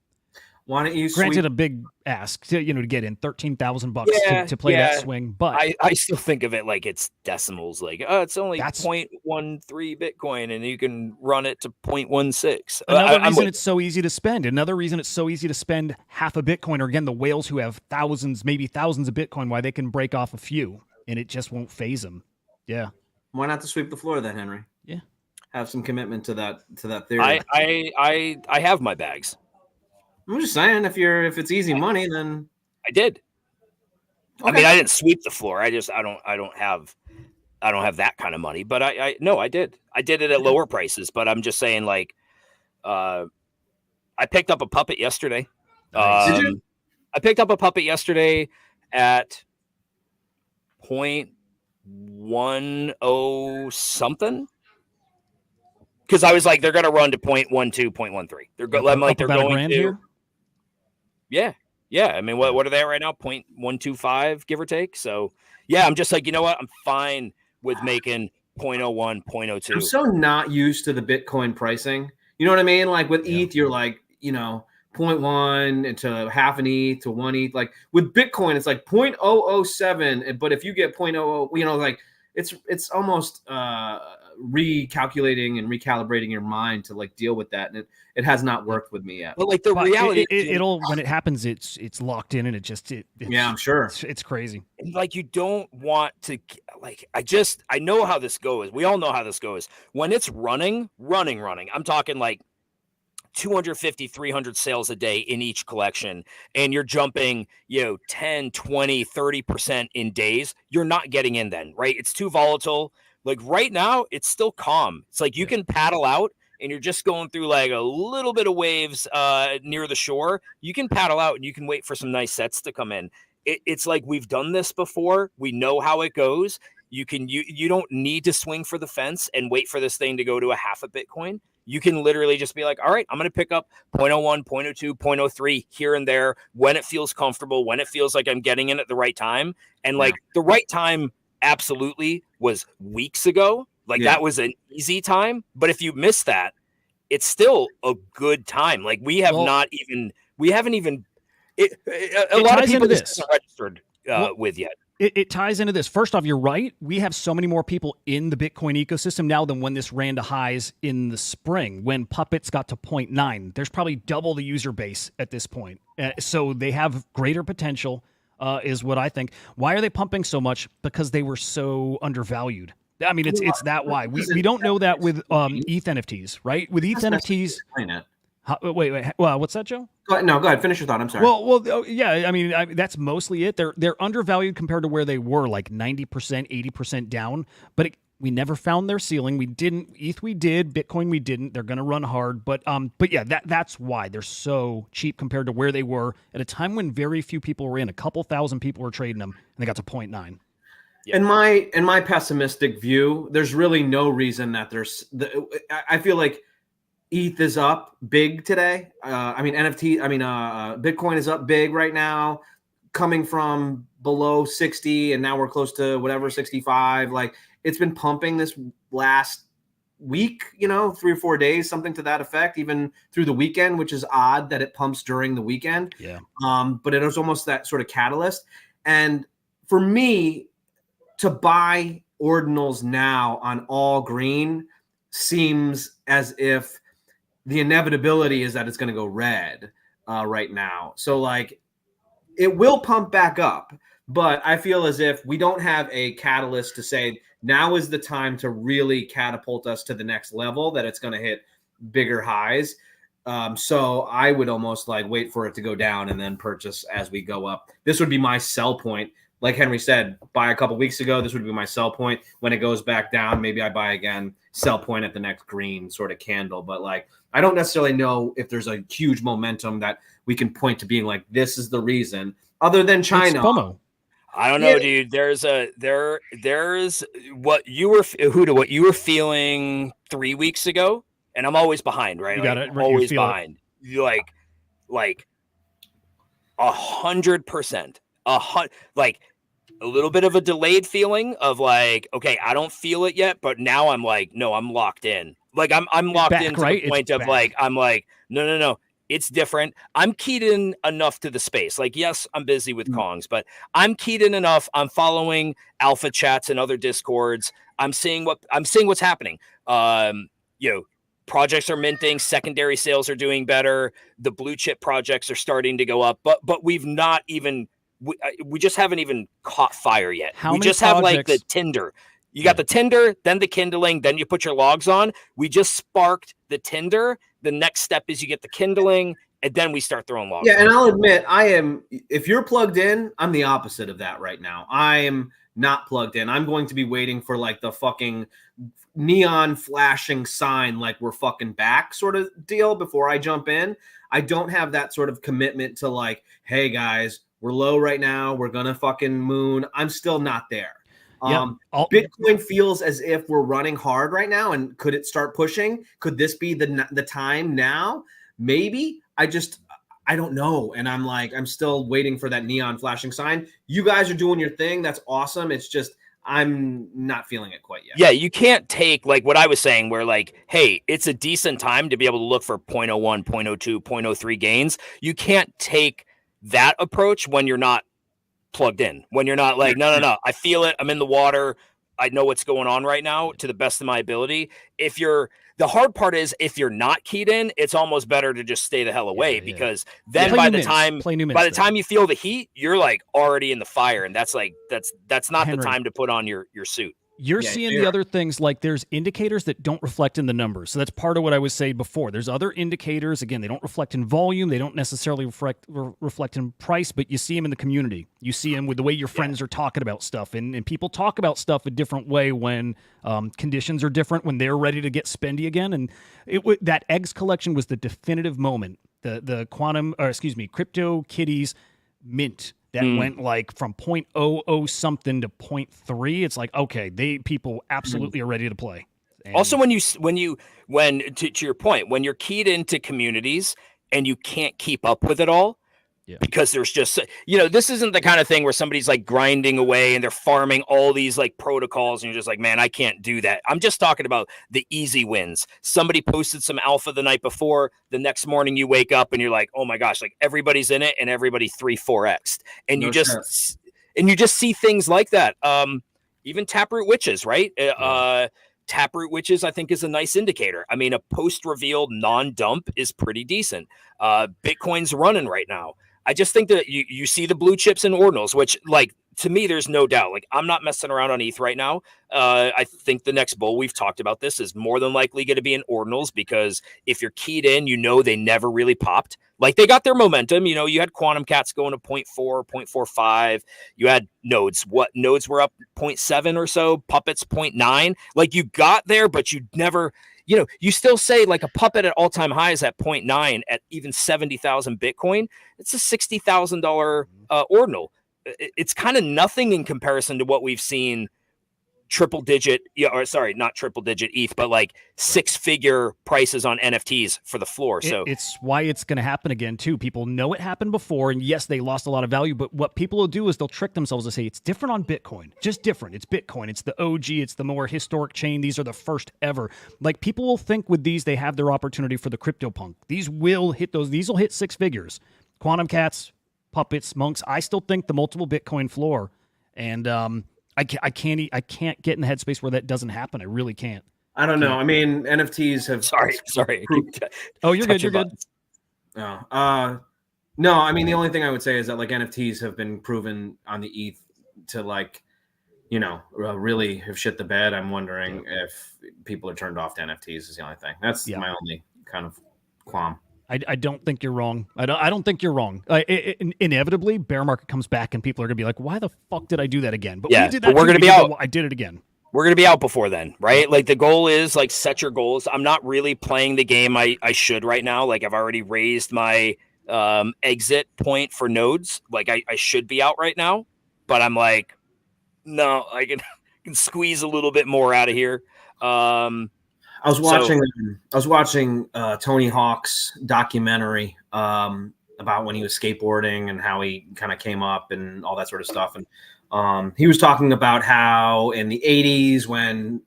Why don't you? Granted, a big ask to get in $13,000 to play that swing, but I still think of it like it's decimals. Like, it's only 0.13 Bitcoin, and you can run it to 0.16. Another reason it's so easy to spend. Another reason it's so easy to spend half a Bitcoin, or again, the whales who have thousands, maybe thousands of Bitcoin, why they can break off a few, and it just won't phase them. Yeah. Why not to sweep the floor then, Henry? Yeah. Have some commitment to that theory. I have my bags. I'm just saying, if it's easy money, then I did. Okay. I mean, I didn't sweep the floor. I don't have that kind of money. But I did. I did it at lower prices. But I'm just saying, like, I picked up a puppet yesterday. Did you? I picked up a puppet yesterday at 0.10 something. Because I was like, they're going to run to 0.12, 0.13. I'm like, they're going to. Here? Yeah. I mean, what are they at right now? 0.125, give or take. So, yeah, I'm just like, you know what? I'm fine with making 0.01, 0.02. I'm so not used to the Bitcoin pricing. You know what I mean? Like with ETH, you're like, 0.1 to half an ETH to 1 ETH. Like with Bitcoin, it's like 0.007. But if you get 0.00, like it's almost recalculating and recalibrating your mind to like deal with that, and it has not worked with me yet. But like the reality, it'll when it happens, it's locked in, and I'm sure it's crazy. Like you don't want to I know how this goes. We all know how this goes. When it's running. I'm talking like 250, 300 sales a day in each collection, and you're jumping, 10, 20, 30% in days. You're not getting in then, right? It's too volatile. Like right now, it's still calm. It's like you can paddle out and you're just going through like a little bit of waves near the shore. You can paddle out and you can wait for some nice sets to come in. It's like we've done this before. We know how it goes. You don't need to swing for the fence and wait for this thing to go to a half a Bitcoin. You can literally just be like, all right, I'm going to pick up 0.01, 0.02, 0.03 here and there when it feels comfortable, when it feels like I'm getting in at the right time. And like the right time absolutely was weeks ago. Like that was an easy time. But if you miss that, it's still a good time. Like we haven't even A It lot of ties people into this this. isn't registered Well, with yet. It ties into this. First off, you're right. We have so many more people in the Bitcoin ecosystem now than when this ran to highs in the spring, when Puppets got to 0.9. There's probably double the user base at this point. So they have greater potential, is what I think. Why are they pumping so much? Because they were so undervalued. I mean, it's that why. We don't know that with ETH NFTs, right? With ETH NFTs. Wait. Well, what's that, Joe? Go ahead. Finish your thought. I'm sorry. Well, yeah. I mean, that's mostly it. They're undervalued compared to where they were, like 90%, 80% down. But we never found their ceiling. We didn't. ETH we did. Bitcoin we didn't. They're going to run hard. But yeah, that's why they're so cheap compared to where they were at a time when very few people were in. A couple thousand people were trading them, and they got to 0.9. Yeah. In my pessimistic view, there's really no reason that I feel like ETH is up big today. Bitcoin is up big right now, coming from below 60, and now we're close to whatever 65. Like, it's been pumping this last week, 3 or 4 days, something to that effect, even through the weekend, which is odd that it pumps during the weekend. Yeah. But it was almost that sort of catalyst. And for me to buy ordinals now on all green seems as if the inevitability is that it's going to go red right now. So, like, it will pump back up, but I feel as if we don't have a catalyst to say now is the time to really catapult us to the next level, that it's going to hit bigger highs. So I would almost wait for it to go down and then purchase as we go up. This would be my sell point. Like Henry said, buy a couple weeks ago, this would be my sell point. When it goes back down, maybe I buy again, sell point at the next green sort of candle. But I don't necessarily know if there's a huge momentum that we can point to being like, this is the reason, other than China. It's FOMO. I don't know, dude. There's what you were, Hudah, what you were feeling 3 weeks ago, and I'm always behind, right? You got it. I'm always behind. You like 100%, a little bit of a delayed feeling of okay, I don't feel it yet, but now I'm no, I'm locked in. I'm locked in to the point of no. It's different. I'm keyed in enough to the space. Yes, I'm busy with Kongs, but I'm keyed in enough. I'm following alpha chats and other discords. I'm seeing what's happening. Projects are minting, secondary sales are doing better. The blue chip projects are starting to go up, but we've not even, we just haven't even caught fire yet. We just have the Tinder. You got the Tinder, then the kindling, then you put your logs on. We just sparked the Tinder. The next step is you get the kindling, and then we start throwing logs. Yeah, and I'll admit, if you're plugged in, I'm the opposite of that right now. I am not plugged in. I'm going to be waiting for the fucking neon flashing sign, we're fucking back sort of deal before I jump in. I don't have that sort of commitment to hey guys, we're low right now, we're gonna fucking moon. I'm still not there. Bitcoin feels as if we're running hard right now, and could it start pushing? Could this be the time now? Maybe. I don't know, and I'm still waiting for that neon flashing sign. You guys are doing your thing. That's awesome. It's just I'm not feeling it quite yet. Yeah, you can't take what I was saying, where hey, it's a decent time to be able to look for 0.01, 0.02, 0.03 gains. You can't take that approach when you're not plugged in, when you're not no, I feel it, I'm in the water, I know what's going on right now to the best of my ability. The hard part is if you're not keyed in, it's almost better to just stay the hell away, because then by the time you feel the heat, you're already in the fire, and that's not Henry, the time to put on your suit. You're seeing the other things, there's indicators that don't reflect in the numbers. So that's part of what I was saying before. There's other indicators. Again, they don't reflect in volume. They don't necessarily reflect in price, but you see them in the community. You see them with the way your friends are talking about stuff. And people talk about stuff a different way when conditions are different, when they're ready to get spendy again. And that eggs collection was the definitive moment. The Crypto Kitties mint that went from 0.00 something to 0.3. It's okay, people absolutely are ready to play. And also, when to your point, when you're keyed into communities and you can't keep up with it all, because there's just, this isn't the kind of thing where somebody's like grinding away and they're farming all these like protocols and you're just like, man, I can't do that. I'm just talking about the easy wins. Somebody posted some alpha the night before, the next morning you wake up and you're like, oh my gosh, like everybody's in it and everybody 3-4x'd, and you just see things like that. Even Taproot Witches, right? Taproot Witches, I think, is a nice indicator. I mean, a post-reveal non-dump is pretty decent. Bitcoin's running right now. I just think that you see the blue chips and ordinals, which, like, to me, there's no doubt. Like, I'm not messing around on ETH right now. I think the next bull, we've talked about this, is more than likely going to be in ordinals, because if you're keyed in, they never really popped. Like, they got their momentum. You had Quantum Cats going to 0.4, 0.45. You had nodes. What nodes were up 0.7 or so? Puppets 0.9. Like, you got there, but you never, you still say like a puppet at all-time highs at 0.9 at even 70,000 Bitcoin. It's a $60,000 ordinal. It's kind of nothing in comparison to what we've seen not triple digit ETH, but like 6-figure prices on NFTs for the floor. So it's why it's going to happen again too. People know it happened before, and yes, they lost a lot of value, but what people will do is they'll trick themselves to say it's different on Bitcoin. Just different. It's Bitcoin. It's the OG. It's the more historic chain. These are the first ever. Like, people will think with these, they have their opportunity for the CryptoPunk. These will hit 6 figures. Quantum Cats, Puppets, Monks. I still think the multiple Bitcoin floor, and I can't get in the headspace where that doesn't happen. I really can't. I don't know. I mean, NFTs have. Sorry. Oh, you're good. You're good. No, I mean, the only thing I would say is that like NFTs have been proven on the ETH to like, really have shit the bed. I'm wondering if people are turned off to NFTs is the only thing. That's my only kind of qualm. I don't think you're wrong. I don't think you're wrong. Inevitably, bear market comes back and people are gonna be like, "Why the fuck did I do that again?" But we did that. But we're gonna be out. I did it again. We're gonna be out before then, right? Like, the goal is like, set your goals. I'm not really playing the game I should right now. Like, I've already raised my exit point for nodes. Like, I should be out right now, but I'm like, no, I can squeeze a little bit more out of here. I was watching Tony Hawk's documentary about when he was skateboarding and how he kind of came up and all that sort of stuff. And he was talking about how in the 80s when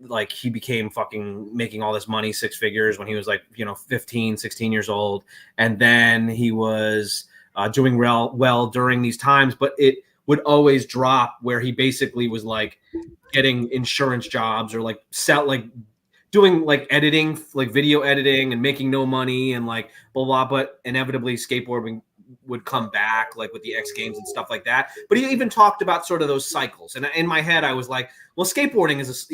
like he became fucking making all this money, 6 figures, when he was like, 15, 16 years old. And then he was doing well during these times, but it would always drop where he basically was like getting insurance jobs or like doing like editing, like video editing and making no money and like blah, blah, but inevitably skateboarding would come back like with the X Games and stuff like that. But he even talked about sort of those cycles. And in my head, I was like, well, skateboarding is, is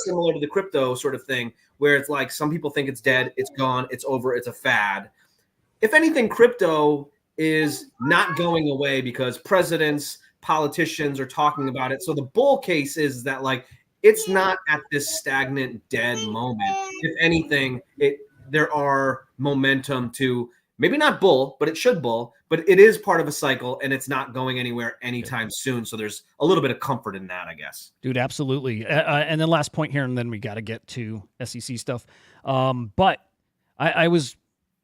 similar to the crypto sort of thing where it's like some people think it's dead, it's gone, it's over, it's a fad. If anything, crypto is not going away because presidents, politicians are talking about it. So the bull case is that like it's not at this stagnant dead moment. If anything, there are momentum to maybe not bull, but it should bull, but it is part of a cycle and it's not going anywhere anytime soon. So there's a little bit of comfort in that, I guess. Dude, absolutely. And then last point here, and then we got to get to SEC stuff. But I was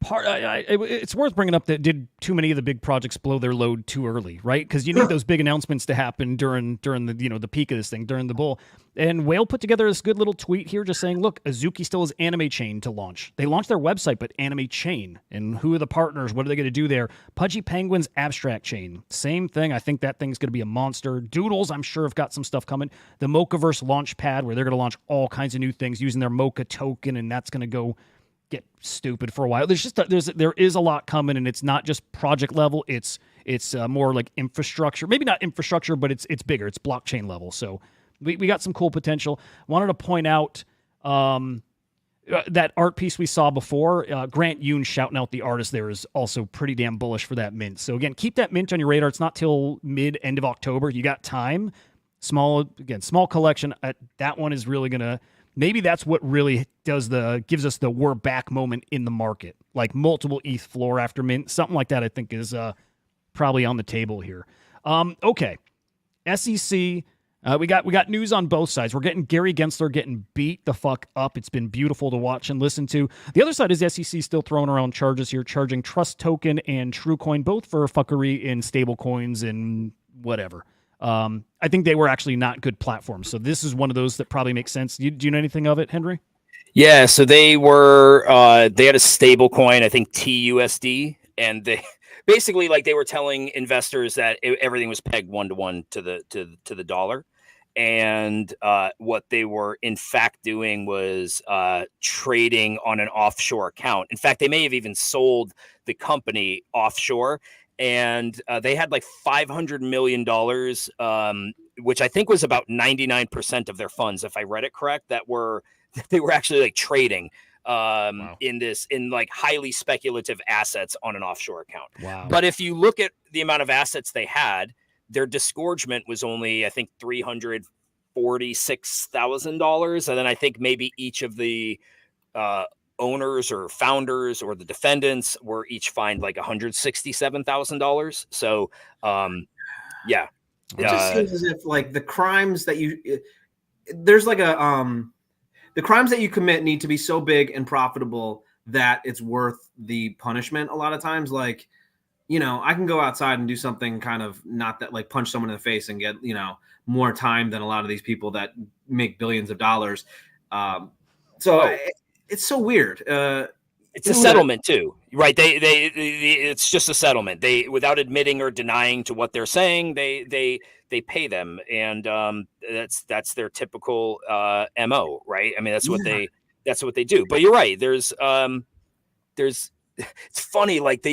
it's worth bringing up that did too many of the big projects blow their load too early, right? Because you need those big announcements to happen during the the peak of this thing, during the bull. And Whale put together this good little tweet here just saying, look, Azuki still has Anime Chain to launch. They launched their website, but Anime Chain. And who are the partners? What are they going to do there? Pudgy Penguin's Abstract Chain. Same thing. I think that thing's going to be a monster. Doodles, I'm sure, have got some stuff coming. The Mochaverse launch pad, where they're going to launch all kinds of new things using their Mocha token, and that's going to go get stupid for a while. There is a lot coming, and it's not just project level. It's more like infrastructure. Maybe not infrastructure, but it's bigger. It's blockchain level. So we got some cool potential. Wanted to point out that art piece we saw before. Grant Yoon shouting out the artist there is also pretty damn bullish for that mint. So again, keep that mint on your radar. It's not till end of October. You got time. Small collection. That one is really gonna. Maybe that's what really gives us the we're back moment in the market, like multiple ETH floor after mint, something like that. I think is probably on the table here. Okay, SEC. We got news on both sides. We're getting Gary Gensler getting beat the fuck up. It's been beautiful to watch and listen to. The other side is the SEC still throwing around charges here, charging Trust Token and TrueCoin both for fuckery in stable coins and whatever. I think they were actually not good platforms. So this is one of those that probably makes sense. Do you know anything of it, Henry? Yeah, so they were they had a stable coin, I think TUSD, and they basically like they were telling investors that everything was pegged 1-to-1 to the dollar. And what they were in fact doing was trading on an offshore account. In fact, they may have even sold the company offshore, and they had like $500 million, which I think was about 99% of their funds, if I read it correct, that they were actually like trading in like highly speculative assets on an offshore account. Wow. But if you look at the amount of assets they had, their disgorgement was only, I think, $346,000. And then I think maybe each of the owners or founders or the defendants were each fined like $167,000. So, yeah. It just seems as if like the crimes that there's like the crimes that you commit need to be so big and profitable that it's worth the punishment. A lot of times, like, you know, I can go outside and do something kind of not that, like punch someone in the face and get, you know, more time than a lot of these people that make billions of dollars. It's so weird. It's a settlement too, right? It's just a settlement. They, without admitting or denying to what they're saying, they pay them, and that's their typical MO, right? I mean, that's what they do. But you're right. There's it's funny, like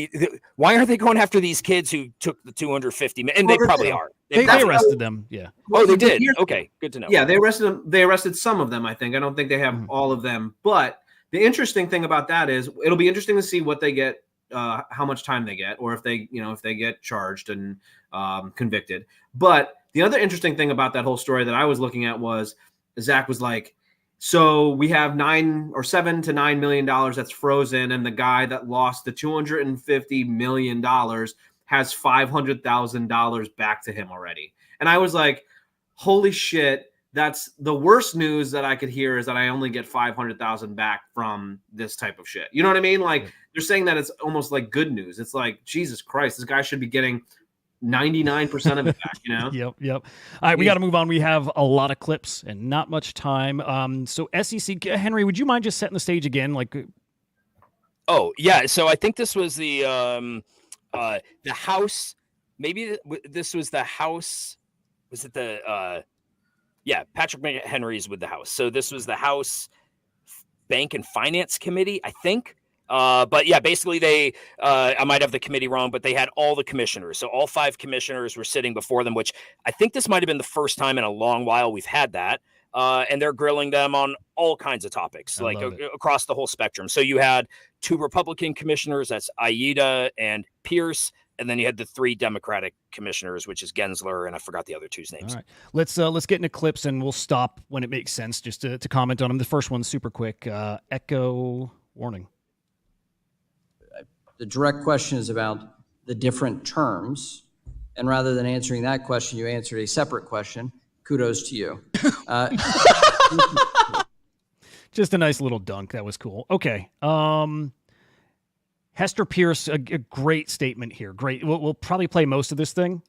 why are they going after these kids who took the 250 million? And they probably are. They arrested them. Yeah. Oh, they did. Okay, good to know. Yeah, they arrested them. They arrested some of them, I think. I don't think they have all of them. But the interesting thing about that is it'll be interesting to see what they get, how much time they get, or if they get charged and convicted. But the other interesting thing about that whole story that I was looking at was Zach was like, so we have $7 to $9 million that's frozen, and the guy that lost the $250 million has $500,000 back to him already. And I was like, holy shit, that's the worst news that I could hear, is that I only get $500,000 back from this type of shit. You know what I mean? Like, they're saying that it's almost like good news. It's like, Jesus Christ, this guy should be getting 99% of it back, you know? Yep. All right, we got to move on. We have a lot of clips and not much time. So SEC, Henry, would you mind just setting the stage again? Like, oh yeah. So I think this was the House. Maybe this was the House. Was it the? Yeah, Patrick Henry's with the House. So this was the House Bank and Finance Committee, I think. But yeah, basically they, I might have the committee wrong, but they had all the commissioners. So all 5 commissioners were sitting before them, which I think this might've been the first time in a long while we've had that. And they're grilling them on all kinds of topics, like across the whole spectrum. So you had 2 Republican commissioners, that's Aida and Pierce. And then you had the 3 Democratic commissioners, which is Gensler, and I forgot the other 2's names. All right, let's get into clips, and we'll stop when it makes sense just to comment on them. The first one's super quick. Echo warning. The direct question is about the different terms. And rather than answering that question, you answered a separate question. Kudos to you. Just a nice little dunk. That was cool. Okay. Hester Pierce, a great statement here. Great. We'll probably play most of this thing.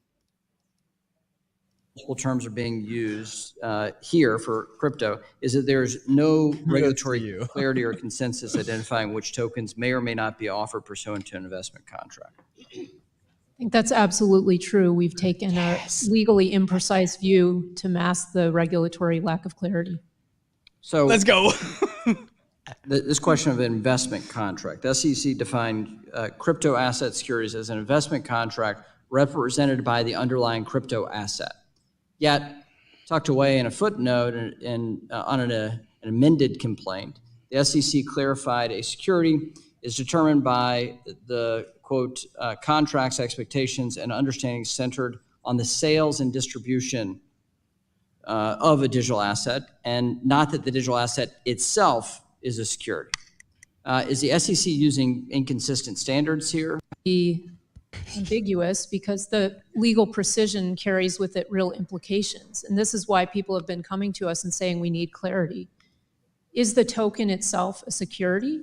Multiple terms are being used here for crypto, is that there's no regulatory clarity or consensus identifying which tokens may or may not be offered pursuant to an investment contract. I think that's absolutely true. We've taken a legally imprecise view to mask the regulatory lack of clarity. So let's go. This question of an investment contract. The SEC defined crypto asset securities as an investment contract represented by the underlying crypto asset. Yet, tucked away in a footnote on an amended complaint, the SEC clarified a security is determined by the, quote, contracts, expectations, and understandings centered on the sales and distribution of a digital asset, and not that the digital asset itself is a security. Is the SEC using inconsistent standards here? The ambiguous because the legal precision carries with it real implications. And this is why people have been coming to us and saying we need clarity. Is the token itself a security?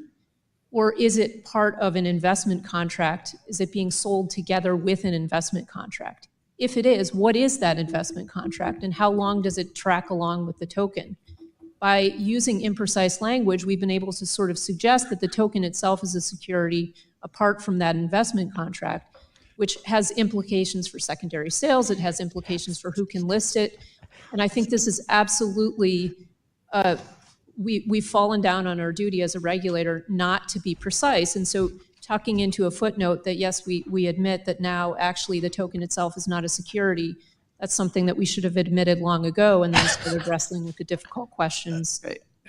Or is it part of an investment contract? Is it being sold together with an investment contract? If it is, what is that investment contract and how long does it track along with the token? By using imprecise language, we've been able to sort of suggest that the token itself is a security apart from that investment contract, which has implications for secondary sales. It has implications for who can list it. And I think this is absolutely, we've fallen down on our duty as a regulator not to be precise. And so tucking into a footnote that, yes, we admit that now actually the token itself is not a security, that's something that we should have admitted long ago and then started wrestling with the difficult questions.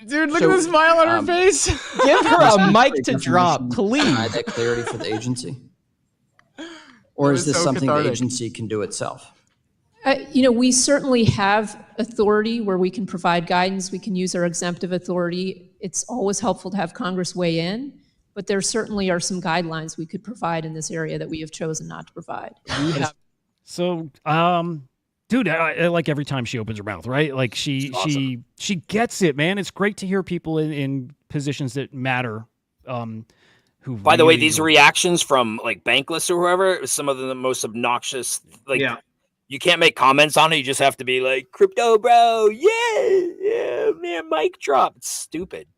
Dude, look at the smile on her face. Give her a mic to drop, please. Provide that clarity for the agency? Or is this so something cathartic. the agency can do itself? We certainly have authority where we can provide guidance. We can use our exemptive authority. It's always helpful to have Congress weigh in, but there certainly are some guidelines we could provide in this area that we have chosen not to provide. So, dude, I like every time she opens her mouth, right? Like she gets it, man. It's great to hear people in positions that matter. Who By the way, really- these reactions from like Bankless or whoever, some of the most obnoxious. Like, you can't make comments on it. You just have to be like, "Crypto, bro, yeah, man, mic drop." It's stupid.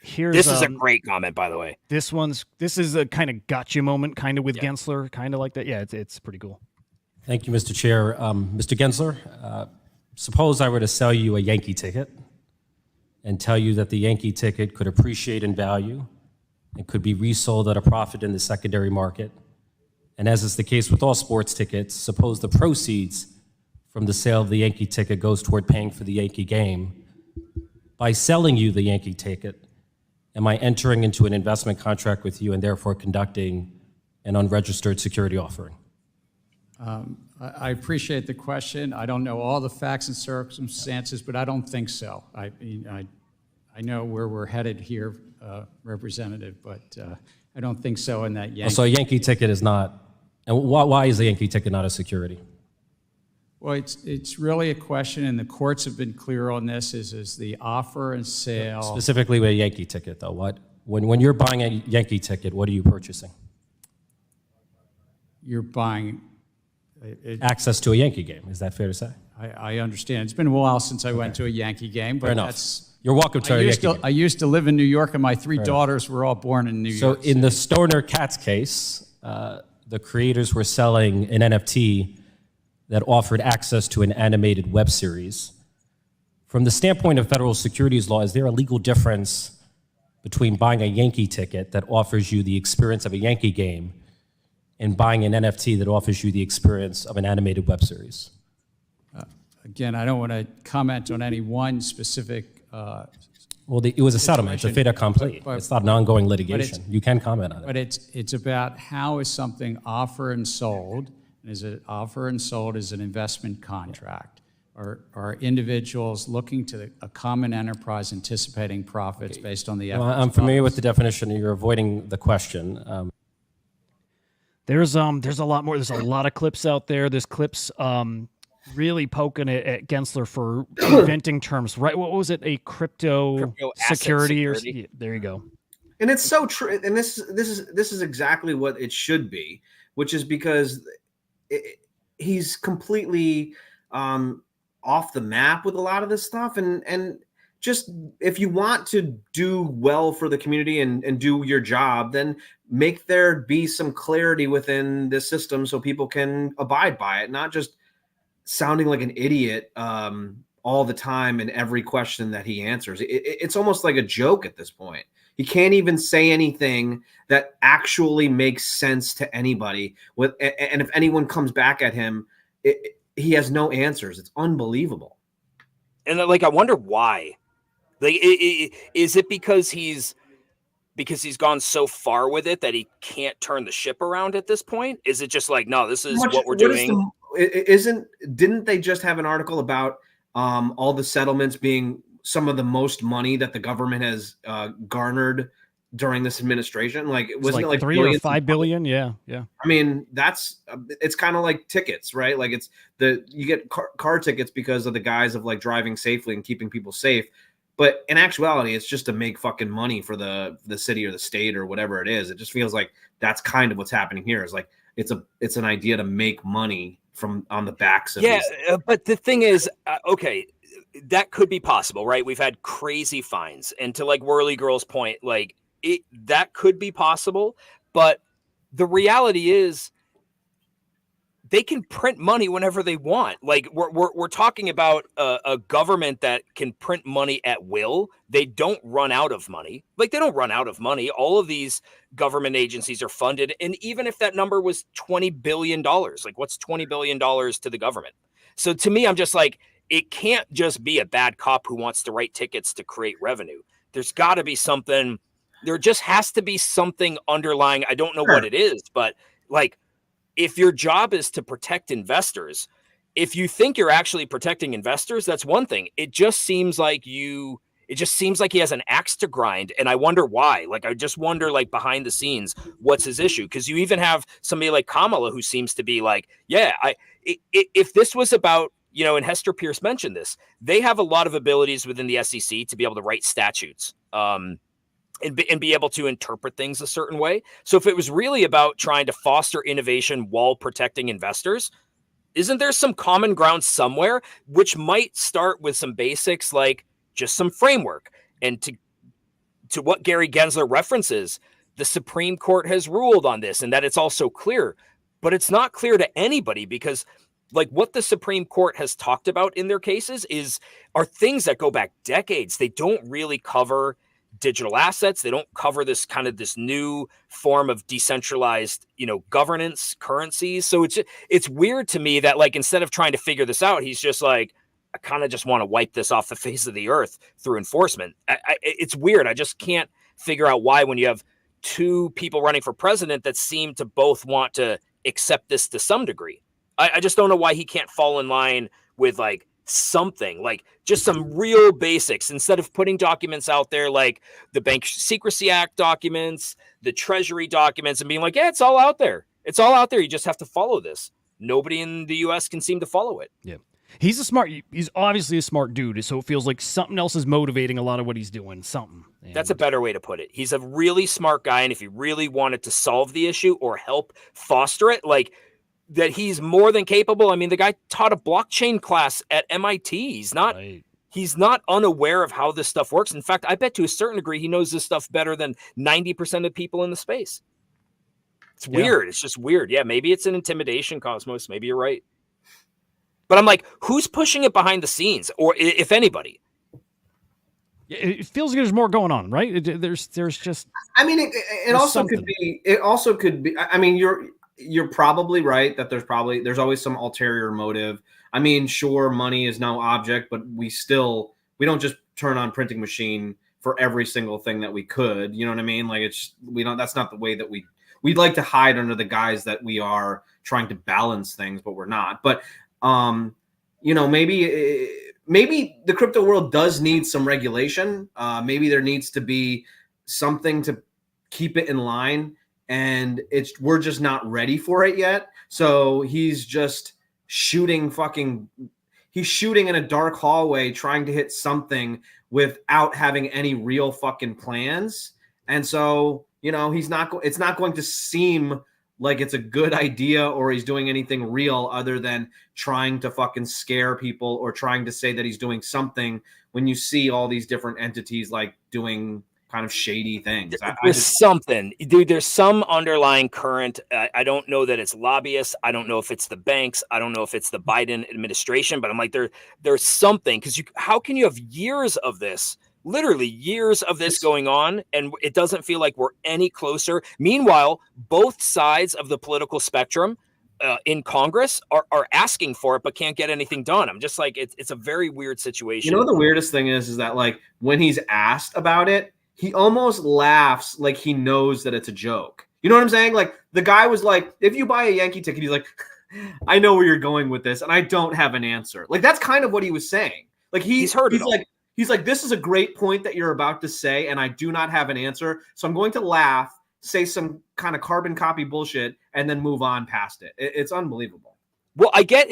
This is a great comment, by the way. This is a kind of gotcha moment, kind of with Gensler, kind of like that. Yeah, it's pretty cool. Thank you, Mr. Chair. Mr. Gensler, suppose I were to sell you a Yankee ticket and tell you that the Yankee ticket could appreciate in value and could be resold at a profit in the secondary market. And as is the case with all sports tickets, suppose the proceeds from the sale of the Yankee ticket goes toward paying for the Yankee game. By selling you the Yankee ticket, am I entering into an investment contract with you and therefore conducting an unregistered security offering? I appreciate the question. I don't know all the facts and circumstances, but I don't think so. I know where we're headed here, Representative, but I don't think so in that Yankee. So a Yankee ticket is not, and why is the Yankee ticket not a security? Well, it's really a question, and the courts have been clear on this, is the offer and sale. Specifically with a Yankee ticket, though. When you're buying a Yankee ticket, what are you purchasing? You're buying access to a Yankee game. Is that fair to say? I understand. It's been a while since I went to a Yankee game, but Fair enough. that's... You're welcome to a Yankee game. I used to live in New York, and my three daughters were all born in New York. So in the Stoner Cats case, the creators were selling an NFT that offered access to an animated web series. From the standpoint of federal securities law, is there a legal difference between buying a Yankee ticket that offers you the experience of a Yankee game and buying an NFT that offers you the experience of an animated web series? Again, I don't want to comment on any one specific. Well, it was a settlement. It's a fait accompli. It's not an ongoing litigation. You can comment on it. But it's about how is something offered and sold, and is it offered and sold as an investment contract? Or are individuals looking to a common enterprise anticipating profits based on the efforts? Well, I'm familiar with the definition. You're avoiding the question. There's a lot more. There's a lot of clips out there. There's clips really poking at Gensler for inventing terms. Right? What was it? A crypto security or yeah, there you go. And it's so true. And this is exactly what it should be, which is because he's completely off the map with a lot of this stuff. And just if you want to do well for the community and do your job, then make there be some clarity within the system so people can abide by it, not just sounding like an idiot all the time in every question that he answers. It's almost like a joke at this point. He can't even say anything that actually makes sense to anybody. And if anyone comes back at him, he has no answers. It's unbelievable. And like, I wonder why. Like, is it because he's gone so far with it that he can't turn the ship around at this point? Is it just like, no, this is what we're doing? Didn't they just have an article about all the settlements being some of the most money that the government has garnered during this administration? Like, It's wasn't it like 3 or billions 5 billion? Yeah. I mean, it's kind of like tickets, right? Like you get car tickets because of the guise of like driving safely and keeping people safe. But in actuality, it's just to make fucking money for the city or the state or whatever it is. It just feels like that's kind of what's happening here. Is like it's an idea to make money on the backs of these. But the thing is, okay, that could be possible, right? We've had crazy fines, and to like Whirly Girl's point, like that could be possible, but the reality is they can print money whenever they want. Like we're talking about a government that can print money at will. They don't run out of money. Like they don't run out of money. All of these government agencies are funded. And even if that number was $20 billion, like what's $20 billion to the government? So to me, I'm just like, it can't just be a bad cop who wants to write tickets to create revenue. There's got to be something. There just has to be something underlying. I don't know what it is, but like, if your job is to protect investors, if you think you're actually protecting investors, that's one thing. It just seems like he has an axe to grind. And I wonder why. Like, I just wonder, like, behind the scenes, what's his issue? Because you even have somebody like Kamala who seems to be like, if this was about, and Hester Pierce mentioned this, they have a lot of abilities within the SEC to be able to write statutes. And be able to interpret things a certain way. So if it was really about trying to foster innovation while protecting investors, isn't there some common ground somewhere, which might start with some basics, like just some framework? And to what Gary Gensler references, the Supreme Court has ruled on this and that it's also clear, but it's not clear to anybody because like what the Supreme Court has talked about in their cases are things that go back decades. They don't really cover digital assets. They don't cover this new form of decentralized, governance, currencies. So it's weird to me that like, instead of trying to figure this out, he's just like, I kind of just want to wipe this off the face of the earth through enforcement. It's weird. I just can't figure out why, when you have two people running for president that seem to both want to accept this to some degree. I just don't know why he can't fall in line with like something, like just some real basics, instead of putting documents out there like the Bank Secrecy Act documents, the Treasury documents, and being like, yeah, it's all out there. It's all out there. You just have to follow this. Nobody in the US can seem to follow it. Yeah. He's obviously a smart dude. So it feels like something else is motivating a lot of what he's doing. And that's a better way to put it. He's a really smart guy. And if he really wanted to solve the issue or help foster it, like, that he's more than capable. I mean, the guy taught a blockchain class at MIT. He's not unaware of how this stuff works. In fact, I bet to a certain degree, he knows this stuff better than 90% of people in the space. It's weird. It's just weird. Yeah, maybe it's an intimidation, Cosmos. Maybe you're right. But I'm like, who's pushing it behind the scenes, or if anybody? It feels like there's more going on, right? There's just. I mean, it also something. Could be. It also could be. I mean, you're probably right that there's always some ulterior motive. I mean, sure, money is no object, but we don't just turn on printing machine for every single thing that we could. You know what I mean? Like that's not the way that we'd like to hide under the guise that we are trying to balance things, but we're not. But maybe the crypto world does need some regulation. Maybe there needs to be something to keep it in line. And we're just not ready for it yet. So he's just shooting in a dark hallway trying to hit something without having any real fucking plans. And so, it's not going to seem like it's a good idea or he's doing anything real other than trying to fucking scare people or trying to say that he's doing something when you see all these different entities like doing kind of shady things. Something, dude. There's some underlying current. I don't know that it's lobbyists. I don't know if it's the banks. I don't know if it's the Biden administration. But I'm like, there's something, because how can you have years of this, literally years of this going on, and it doesn't feel like we're any closer? Meanwhile, both sides of the political spectrum in Congress are asking for it, but can't get anything done. I'm just like, it's a very weird situation. The weirdest thing is that like when he's asked about it, he almost laughs like he knows that it's a joke. You know what I'm saying? Like the guy was like, if you buy a Yankee ticket, he's like, I know where you're going with this, and I don't have an answer. Like that's kind of what he was saying. Like he's heard it all. He's like, this is a great point that you're about to say, and I do not have an answer. So I'm going to laugh, say some kind of carbon copy bullshit, and then move on past it. It's unbelievable. Well, I get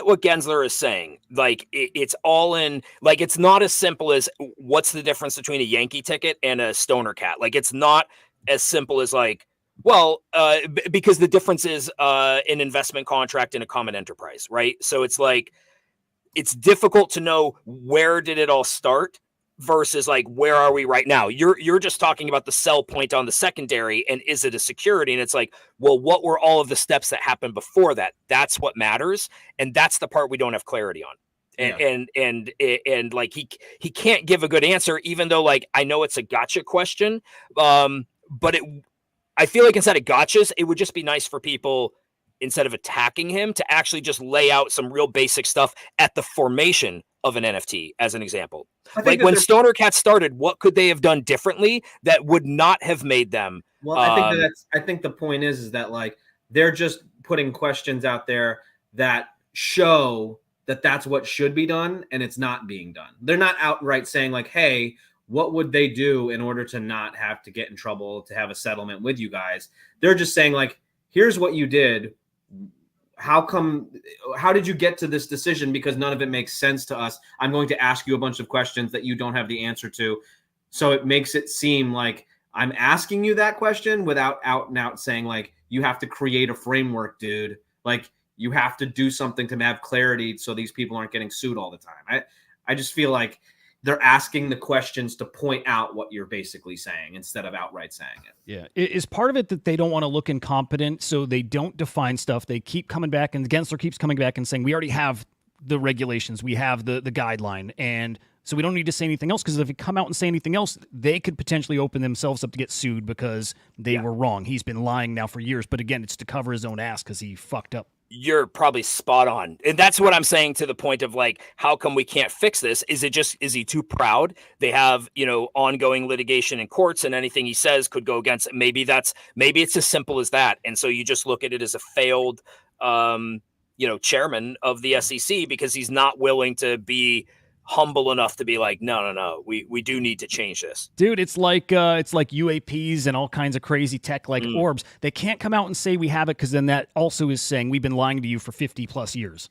what Gensler is saying. Like it's all in, like, it's not as simple as what's the difference between a Yankee ticket and a stoner cat. Like, it's not as simple as like, well, because the difference is an investment contract and a common enterprise, right? So it's like, it's difficult to know where did it all start versus like, where are we right now? You're just talking about the sell point on the secondary and is it a security? And it's like, well, what were all of the steps that happened before that? That's what matters. And that's the part we don't have clarity on. And like, he can't give a good answer, even though like, I know it's a gotcha question. But I feel like instead of gotchas, it would just be nice for people, instead of attacking him, to actually just lay out some real basic stuff at the formation of an NFT, as an example. Like when Stoner Cat started, what could they have done differently that would not have made them? Well, I think the point is that like, they're just putting questions out there that show that that's what should be done, and it's not being done. They're not outright saying like, hey, what would they do in order to not have to get in trouble to have a settlement with you guys? They're just saying like, here's what you did. How did you get to this decision? Because none of it makes sense to us. I'm going to ask you a bunch of questions that you don't have the answer to. So it makes it seem like I'm asking you that question without out and out saying like, you have to create a framework, dude. Like you have to do something to have clarity so these people aren't getting sued all the time. I just feel like they're asking the questions to point out what you're basically saying instead of outright saying it. Yeah. Is part of it that they don't want to look incompetent, so they don't define stuff? They keep coming back, and Gensler keeps coming back and saying, we already have the regulations, we have the guideline, and so we don't need to say anything else, because if we come out and say anything else, they could potentially open themselves up to get sued because they were wrong. He's been lying now for years, but again, it's to cover his own ass because he fucked up. You're probably spot on. And that's what I'm saying, to the point of like, how come we can't fix this? Is he too proud? They have, ongoing litigation in courts, and anything he says could go against it. Maybe it's as simple as that. And so you just look at it as a failed, chairman of the SEC, because he's not willing to be humble enough to be like, no, we do need to change this. Dude, it's like UAPs and all kinds of crazy tech like orbs. They can't come out and say we have it, because then that also is saying we've been lying to you for 50 plus years,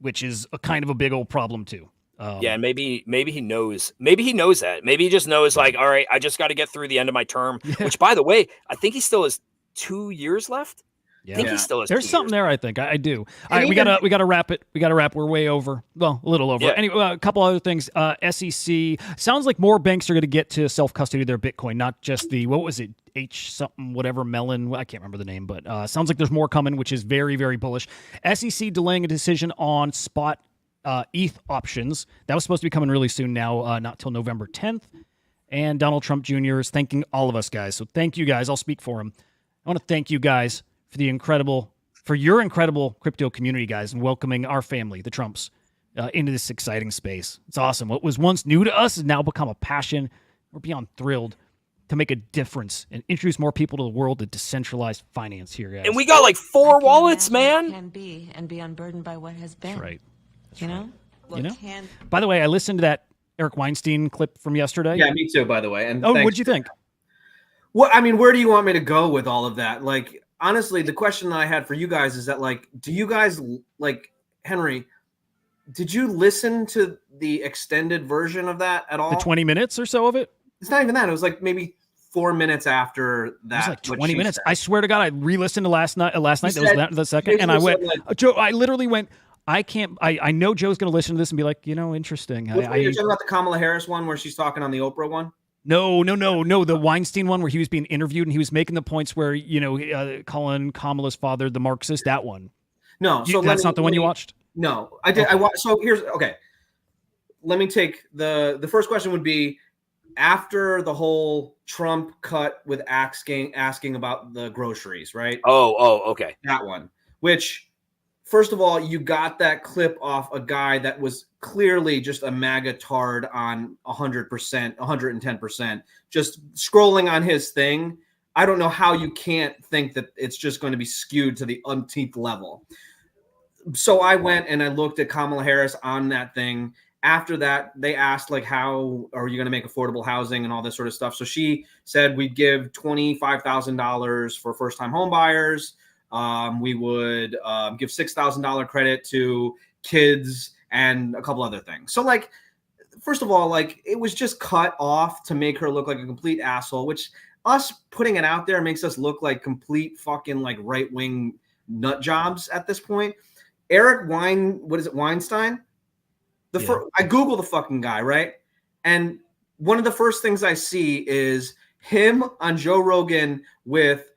which is a kind of a big old problem too. Maybe he knows. Maybe he knows that. Maybe he just knows like, all right, I just got to get through the end of my term, which, by the way, I think he still has 2 years left. Yeah. I think he still has. There's something there, I think. I do. All right, we gotta wrap it. We gotta wrap. We're way over. Well, a little over. Yeah. Anyway, a couple other things. SEC sounds like more banks are going to get to self custody of their Bitcoin, not just the, what was it, H something whatever Melon. I can't remember the name, but sounds like there's more coming, which is very, very bullish. SEC delaying a decision on spot ETH options. That was supposed to be coming really soon. Now, not till November 10th. And Donald Trump Jr. is thanking all of us guys. So thank you guys. I'll speak for him. I want to thank you guys for your incredible crypto community, guys, and welcoming our family, the Trumps, into this exciting space. It's awesome. What was once new to us has now become a passion. We're beyond thrilled to make a difference and introduce more people to the world of decentralized finance here, guys. And we got like 4 wallets, man. Can be unburdened by what has been. That's right. You know. By the way, I listened to that Eric Weinstein clip from yesterday. Yeah, me too, by the way. And what'd you think? Well, I mean, where do you want me to go with all of that? Like, honestly, the question that I had for you guys is that, like, do you guys, like, Henry, did you listen to the extended version of that at all? The 20 minutes or so of it? It's not even that. It was like maybe 4 minutes after that. It was like 20 minutes. Said. I swear to God, I re-listened to last night. That was the second. And I went, like, Joe, I literally went, I know Joe's going to listen to this and be like, interesting. You're talking about the Kamala Harris one where she's talking on the Oprah one? No. The Weinstein one where he was being interviewed and he was making the points where, calling Kamala's father the Marxist, that one. No. So that's not the one you watched? No, I did. Okay. I watched. So okay. Let me take the first question would be, after the whole Trump cut with asking about the groceries, right? Oh, okay. That one, which, first of all, you got that clip off a guy that was clearly just a MAGA tard on 100%, 110%, just scrolling on his thing. I don't know how you can't think that it's just going to be skewed to the umpteenth level. So I went and I looked at Kamala Harris on that thing, after that, they asked like, how are you going to make affordable housing and all this sort of stuff. So she said we'd give $25,000 for first-time home buyers. We would give $6,000 credit to kids and a couple other things. So like, first of all, like it was just cut off to make her look like a complete asshole, which us putting it out there makes us look like complete fucking like right-wing nut jobs at this point. Weinstein? I Google the fucking guy, right? And one of the first things I see is him on Joe Rogan with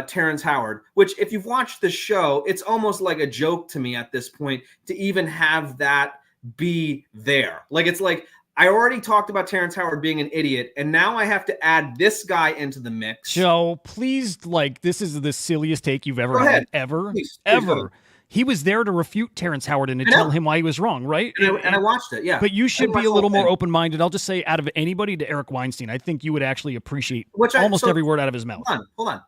Terrence Howard, which if you've watched the show, it's almost like a joke to me at this point to even have that be there. Like, it's like, I already talked about Terrence Howard being an idiot, and now I have to add this guy into the mix. Joe, please, like, this is the silliest take you've ever Go had, ahead. ever, Please, ever. He was there to refute Terrence Howard and to tell him why he was wrong, right? And I watched it, yeah. But you I should watched be a the little whole more thing. open-minded. I'll just say, out of anybody to Eric Weinstein, I think you would actually appreciate almost So, every word out of his mouth. Hold on.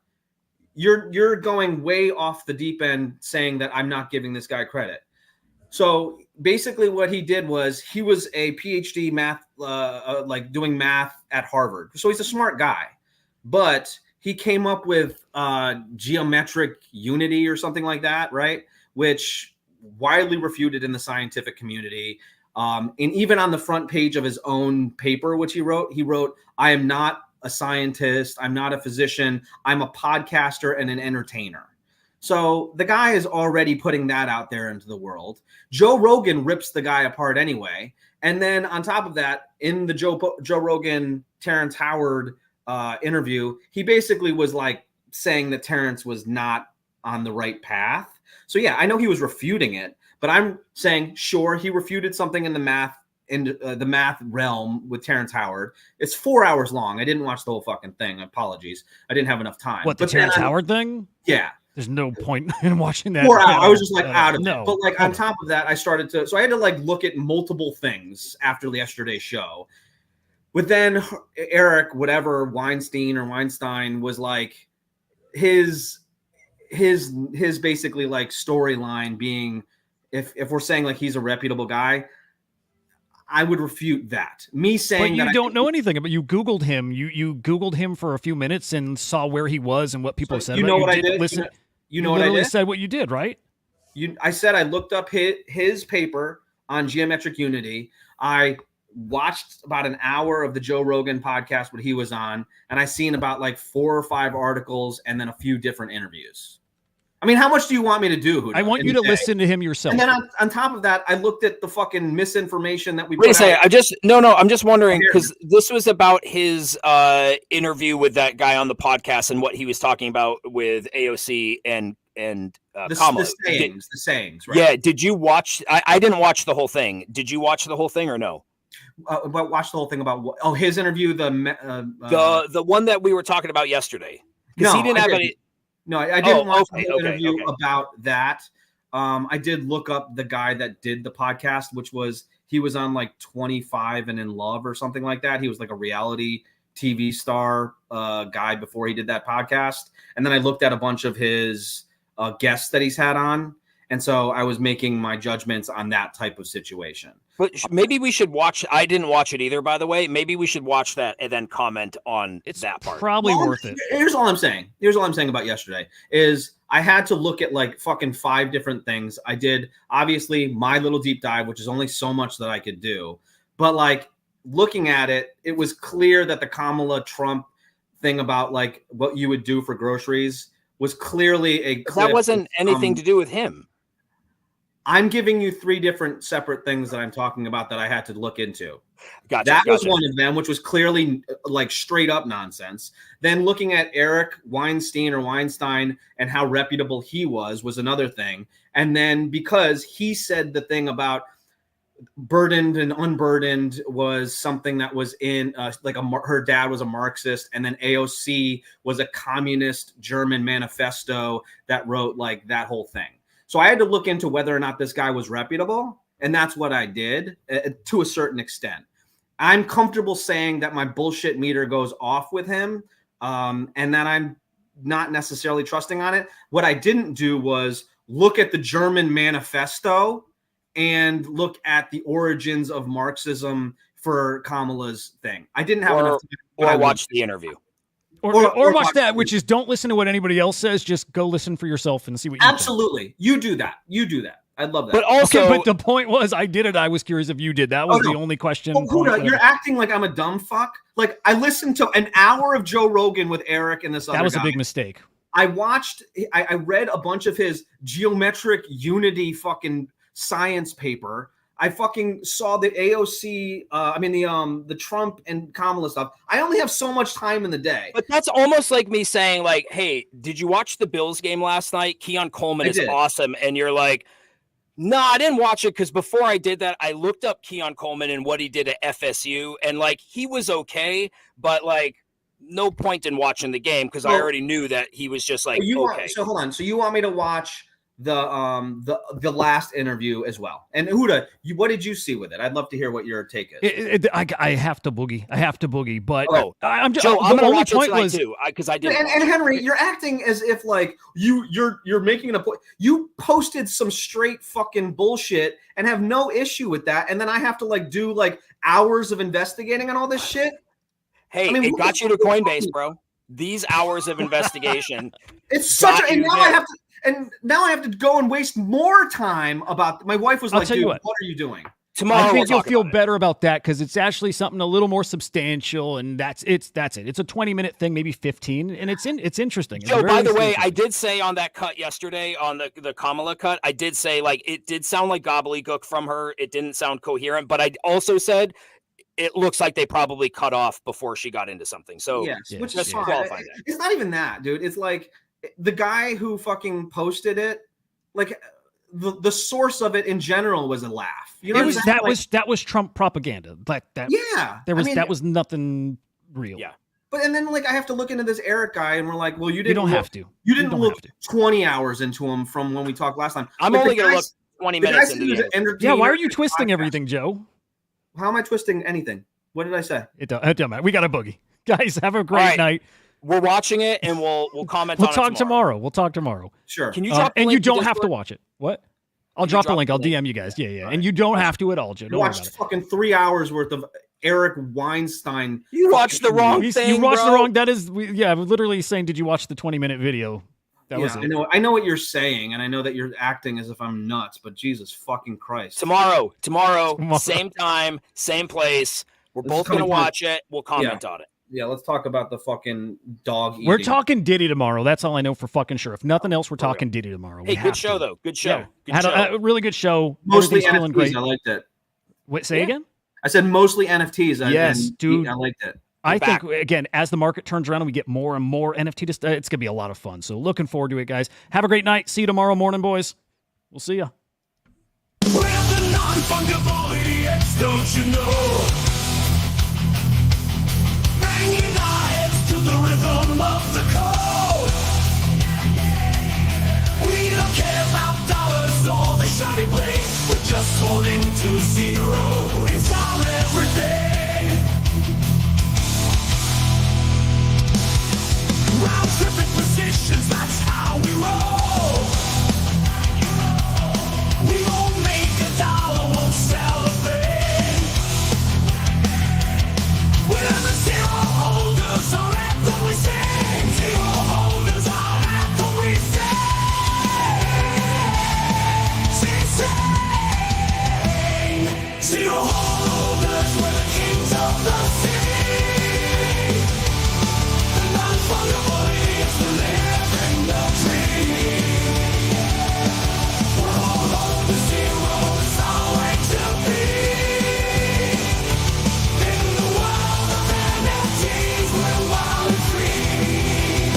You're going way off the deep end saying that I'm not giving this guy credit. So basically what he did was he was a PhD math, like doing math at Harvard. So he's a smart guy, but he came up with geometric unity or something like that, right? Which widely refuted in the scientific community. And even on the front page of his own paper, which he wrote, I am not a scientist. I'm not a physician. I'm a podcaster and an entertainer. So the guy is already putting that out there into the world. Joe Rogan rips the guy apart anyway. And then on top of that, in the Joe Rogan, Terrence Howard interview, he basically was like saying that Terrence was not on the right path. So yeah, I know he was refuting it, but I'm saying, sure, he refuted something in the math realm with Terrence Howard. It's 4 hours long. I didn't watch the whole fucking thing. Apologies. I didn't have enough time. What, the Terrence Howard thing? Yeah. There's no point in watching that. 4 hours. I was just like out of no. it. But like on top of that, I had to like look at multiple things after yesterday's show. But then Eric, whatever, Weinstein was like his basically like storyline being, if we're saying like he's a reputable guy, I would refute that. Me saying but you don't know anything about. You Googled him. You Googled him for a few minutes and saw where he was and what people said. You know about what you I did? Listen, you know what I did? Said what you did, right? I said I looked up his paper on geometric unity. I watched about an hour of the Joe Rogan podcast, what he was on, and I seen about like 4 or 5 articles and then a few different interviews. I mean, how much do you want me to do, Hudah, I want you to listen to him yourself. And then on top of that, I looked at the fucking misinformation that we Wait a put second. out. I'm just wondering, because this was about his interview with that guy on the podcast and what he was talking about with AOC and Kamala. The sayings, right? Yeah. Did you watch? I didn't watch the whole thing. Did you watch the whole thing or no? But watch the whole thing about what? Oh, his interview, The one that we were talking about yesterday. Because No, he didn't I have didn't. any. No, I didn't watch the whole okay, interview okay. about that. I did look up the guy that did the podcast, which he was on like 25 and in Love or something like that. He was like a reality TV star guy before he did that podcast. And then I looked at a bunch of his guests that he's had on. And so I was making my judgments on that type of situation. But maybe we should watch. I didn't watch it either, by the way. Maybe we should watch that and then comment on that part. Probably worth it. Here's all I'm saying. About yesterday is I had to look at like fucking 5 different things. I did obviously my little deep dive, which is only so much that I could do. But like looking at it, it was clear that the Kamala Trump thing about like what you would do for groceries was clearly a clip. That wasn't anything to do with him. I'm giving you 3 different separate things that I'm talking about that I had to look into. Gotcha. Was one of them, which was clearly like straight up nonsense. Then looking at Eric Weinstein and how reputable he was another thing. And then because he said the thing about burdened and unburdened was something that was in her dad was a Marxist, and then AOC was a communist German manifesto that wrote like that whole thing. So I had to look into whether or not this guy was reputable, and that's what I did to a certain extent. I'm comfortable saying that my bullshit meter goes off with him, and that I'm not necessarily trusting on it. What I didn't do was look at the German manifesto and look at the origins of Marxism for Kamala's thing. I didn't have enough time. but I Or would. watch the interview. Or watch watch that, the- which is don't listen to what anybody else says. Just go listen for yourself and see what you Absolutely. You do that. You do that. I'd love that. But also, think. Okay, but the point was, I did it. I was curious if you did. That was Oh, no. the only question. Well, point, Hudah, whatever. you're acting like I'm a dumb fuck. Like, I listened to an hour of Joe Rogan with Eric and this other That was guy. a big mistake. I read a bunch of his geometric unity fucking science paper. I fucking saw the AOC, the Trump and Kamala stuff. I only have so much time in the day. but that's almost like me saying, like, hey, did you watch the Bills game last night? Keon Coleman I is did. awesome. And you're like, no, I didn't watch it because before I did that, I looked up Keon Coleman and what he did at FSU. And, like, he was okay, but, like, no point in watching the game because I Well, already knew that he was just like, okay. So hold on. So you want me to watch the last interview as well? And Hudah, what did you see with it? I'd love to hear what your take is. I have to boogie. But Oh, I'm just. Joe, I'm the gonna only watch it point tonight was. too because I did. And Henry, you're acting as if like you're making a point. You posted some straight fucking bullshit and have no issue with that, and then I have to like do like hours of investigating on all this shit. Hey, I mean, it what got the you to fuck? Coinbase, bro. These hours of investigation. It's such got a, and you now there. I have to go and waste more time about. My wife was I'll like, tell you "Dude, what. are you doing?" Tomorrow, I think we'll you'll talk feel about it. better about that because it's actually something a little more substantial, and that's it. It's a 20-minute thing, maybe 15, and it's interesting. It's Joe, very by the way, I interesting. did say on that cut yesterday, on the Kamala cut, I did say like it did sound like gobbledygook from her. It didn't sound coherent, but I also said it looks like they probably cut off before she got into something. So Yes, yeah, which just is fine. qualify that. It's not even that, dude. It's like the guy who fucking posted it, like the source of it in general was a laugh. You know, It was what I'm saying? that was Trump propaganda. That Yeah, that was nothing real. Yeah. But and then like I have to look into this Eric guy, and we're like, well, you didn't. You don't look, have to. You didn't don't look have to. 20 hours into him from when we talked last time. I'm Like, only the gonna guy- look 20 the guy minutes said into he the was an end. Yeah, why are entertainer you and twisting podcast. everything, Joe? How am I twisting anything? What did I say? It doesn't matter. We got a boogie. Guys, have a great right. night. We're watching it and we'll comment We'll on talk it tomorrow. We'll talk tomorrow. Sure. Can you drop the and link you to don't have to Discord? watch it. What? I'll Can you drop the drop link. the I'll link? DM you guys. Yeah. And you don't have to at all, Joe. You Don't worry watched about it. fucking 3 hours worth of Eric Weinstein. You watched the wrong thing. You watched the bro. wrong. That is, we're literally saying, did you watch the 20-minute video? That was Yeah, it. I know what you're saying, and I know that you're acting as if I'm nuts, but Jesus fucking Christ. Tomorrow, Tomorrow. same time, same place. We're This is both gonna coming from- watch it. We'll comment on it. Yeah, let's talk about the fucking dog eating. We're talking Diddy tomorrow. That's all I know for fucking sure. If nothing else, we're For real. talking Diddy tomorrow. Hey, We good have show to. though. Good show. Yeah. Good Had show. a really good show. Mostly Everything's feeling NFTs. great. I liked it. Wait, say Yeah. again? I said mostly NFTs. Yes, dude. I liked it. I back. think, again, as the market turns around and we get more and more NFT, it's going to be a lot of fun. So looking forward to it, guys. Have a great night. See you tomorrow morning, boys. We'll see ya. We're the non-fungible idiots, don't you know? Banging our heads to the rhythm of the code. We don't care about dollars or the shiny blade. We're just holding to zero. It's our everything. Round tripping positions, that's how we roll. We won't make a dollar, won't sell a thing. We're the zero holders, our anthem we sing. Zero holders, our anthem we sing. Zero holders, we're the kings of the sea. The non-fungible idiots, the living the dream. We're all on the zero, it's our way to be. In the world of NFTs, we're wild and free.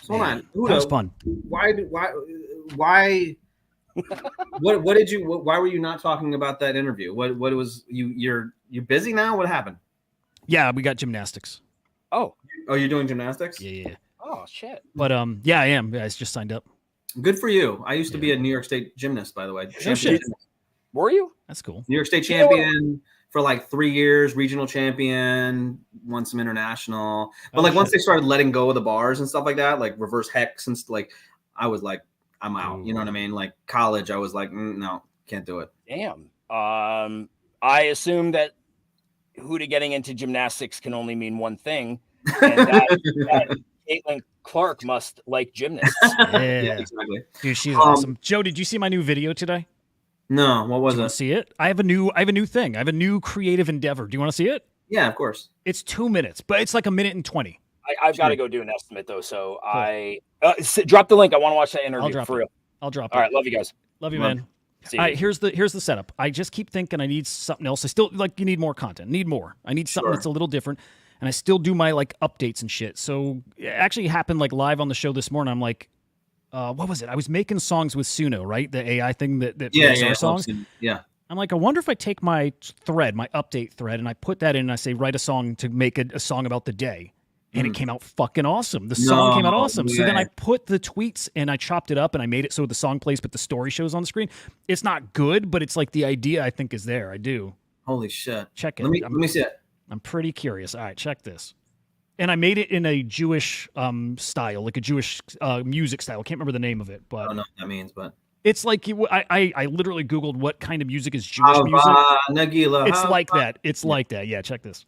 Hold on. That was Hudah, fun. why? Why were you not talking about that interview? What was you're busy now? What happened? Yeah, we got gymnastics. Oh. Oh, you're doing gymnastics? Yeah. Oh shit. But yeah, I am. Yeah, I just signed up. Good for you. I used to be a New York State gymnast, by the way. Champion shit. gymnast. Were you? That's cool. New York State You know what? champion for like 3 years, regional champion, won some international. But Oh, like once shit. they started letting go of the bars and stuff like that, like reverse hex and like, I was like, I'm out. Ooh. You know what I mean? Like college, I was like, no, can't do it. Damn. I assume that Hudah getting into gymnastics can only mean one thing, and that Caitlin Clark must like gymnasts. Yeah. Exactly. Dude, she's awesome. Joe, did you see my new video today? No, what was Do you want it? to see it? I have a new thing. I have a new creative endeavor. Do you want to see it? Yeah, of course. It's 2 minutes, but it's like 1:20. I've got to go do an estimate though, so I drop the link. I want to watch that interview I'll drop for it. real. I'll drop it. All right, love you guys. Love you, Love man. See All you. right, here's the setup. I just keep thinking I need something else. I still like you need more content. Need more. I need something Sure. that's a little different. And I still do my like updates and shit. So it actually happened like live on the show this morning. I'm like, what was it? I was making songs with Suno, right? The AI thing that makes our songs. Yeah. I'm like, I wonder if I take my thread, my update thread, and I put that in and I say, write a song to make a song about the day. And it came out fucking awesome. The song came out No awesome. So then way. I put the tweets and I chopped it up and I made it so the song plays, but the story shows on the screen. It's not good, but it's like the idea I think is there. I do. Holy shit. Check it. Let me see it. I'm pretty curious. All right, check this. And I made it in a Jewish style, like a Jewish music style. I can't remember the name of it, I but don't know what that means, but it's like I literally Googled what kind of music is Jewish music. Nagila. It's like that. It's like that. Yeah, check this.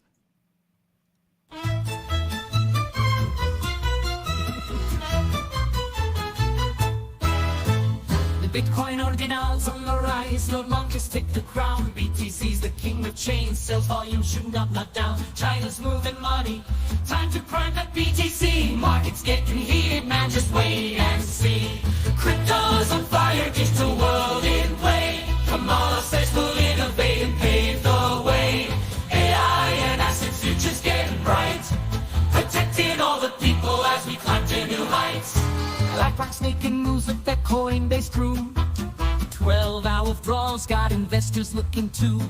The Bitcoin ordinals on the rise, Lord Monkeys take the crown. BTC's the king of chains, sales volume shooting up, not down. China's moving money, time to prime that BTC. Markets getting heated, man, just wait and see. Crypto's on fire, digital world in play. Kamala says we'll innovate and pave the way. AI and asset futures getting bright, protecting all the people as we climb to new heights. BlackRock's making moves with their Coinbase crew. 12-hour withdrawals got investors looking too.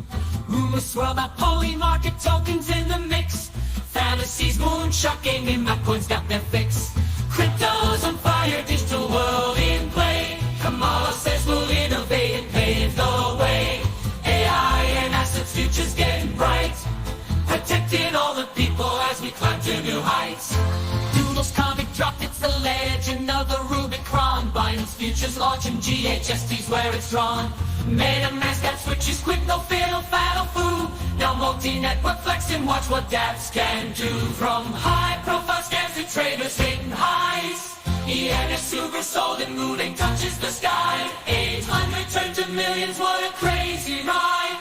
Rumors swirl about poly market tokens in the mix. Fantasies moonshot gaming, my coins got their fix. Crypto's on fire, digital world in play. Kamala says we'll innovate and pave the way. AI and assets futures getting bright, protecting all the people as we climb to new heights. Doodle's comic dropped, it's the legend of the Rubicon. Binance futures launching, GHST's where it's drawn. MetaMask that switches quick, no fear, no fat, no food. Now multi-network flexing, watch what dApps can do. From high-profile scams to traders hitting highs. ENS super sold and moving touches the sky. 800 turned to millions, what a crazy ride.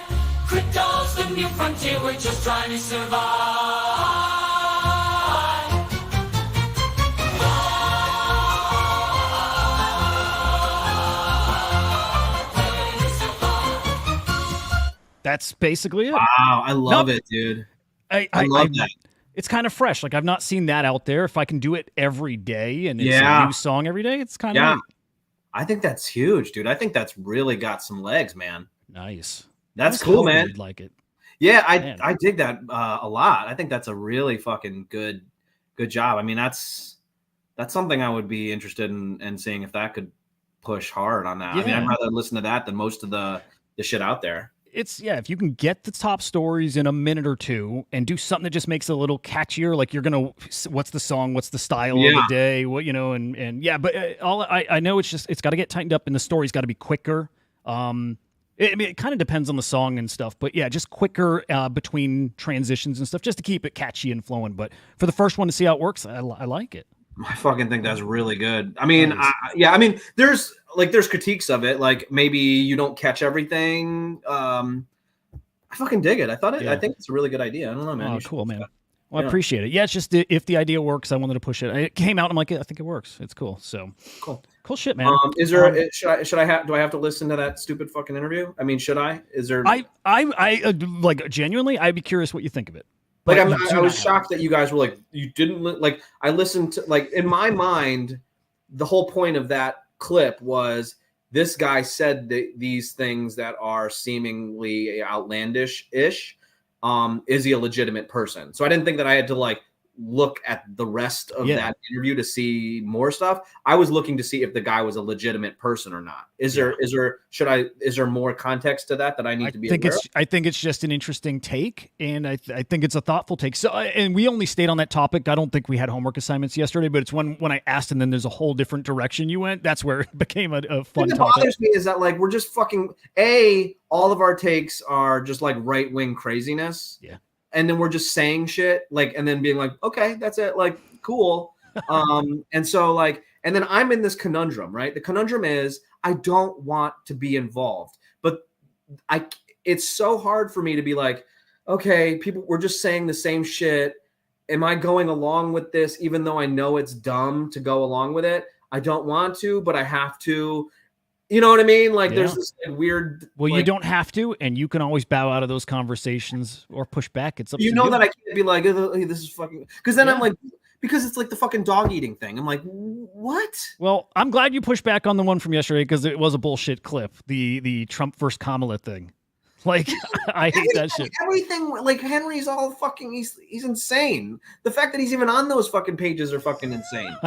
Crypto's the new frontier, we're just trying to survive. That's basically it. Wow, I love it, dude. I love that. It's kind of fresh. Like I've not seen that out there. If I can do it every day and it's Yeah. a new song every day, it's kind of Yeah. I think that's huge, dude. I think that's really got some legs, man. nice. That's I was cool, hoping man. you'd like it. Yeah, Man. I dig that a lot. I think that's a really fucking good job. I mean, that's something I would be interested in seeing if that could push hard on that. I mean, Yeah. I'd rather listen to that than most of the shit out there. It's if you can get the top stories in a minute or two and do something that just makes it a little catchier, like you're gonna, what's the song, what's the style of the Yeah. day, what and yeah, but all I know it's got to get tightened up and the story's got to be quicker. I mean, it kind of depends on the song and stuff, but yeah, just quicker between transitions and stuff, just to keep it catchy and flowing. But for the first one to see how it works, I like it. I fucking think that's really good. I mean, Nice. I mean, there's critiques of it, like maybe you don't catch everything. I fucking dig it. I think it's a really good idea. I don't know, man. Oh, You should- cool, man. Well, I Yeah. appreciate it. Yeah, it's just if the idea works, I wanted to push it. It came out, I'm like, I think it works. It's cool. So cool shit, man. Is there? Should I have? Do I have to listen to that stupid fucking interview? I mean, should I? Is there? I like genuinely, I'd be curious what you think of it. Like But I you do was not have shocked that you guys were like, you didn't like. I listened to, like, in my mind, the whole point of that clip was this guy said these things that are seemingly outlandish-ish. Is he a legitimate person? So I didn't think that I had to like look at the rest of Yeah. that interview to see more stuff. I was looking to see if the guy was a legitimate person or not. Is there more context to that I need to be aware of? I think it's just an interesting take, and I think it's a thoughtful take. So, and we only stayed on that topic. I don't think we had homework assignments yesterday, but it's when I asked, and then there's a whole different direction you went. That's where it became a fun What topic. bothers me is that like we're just fucking all of our takes are just like right wing craziness. Yeah. And then we're just saying shit like, and then being like, okay, that's it. Like, cool. And so like, and then I'm in this conundrum, right? The conundrum is I don't want to be involved, but it's so hard for me to be like, okay, we're just saying the same shit. Am I going along with this, even though I know it's dumb to go along with it? I don't want to, but I have to. You know what I mean? Like there's this like, weird. Well, like, you don't have to, and you can always bow out of those conversations or push back. It's up to you you. know that I can't be like, hey, this is fucking, because then I'm like, because it's like the fucking dog eating thing. I'm like, what? Well, I'm glad you pushed back on the one from yesterday because it was a bullshit clip. The Trump versus Kamala thing. Like, I hate that shit. Everything, like Henry's all fucking, he's insane. The fact that he's even on those fucking pages are fucking insane.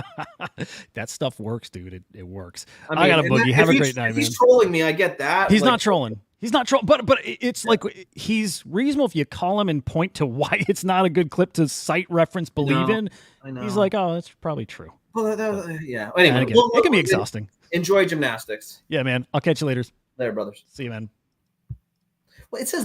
That stuff works, dude. It works. I I got a and boogie. then Have if a great night, if man. He's trolling me. I get that. He's like, not trolling. He's not trolling. But it's like he's reasonable if you call him and point to why it's not a good clip to cite, reference, believe in. I know. He's like, oh, that's probably true. Well, yeah. Anyway, it can be exhausting. Enjoy gymnastics. Yeah, man. I'll catch you later. Later, brothers. See you, man. Well, it says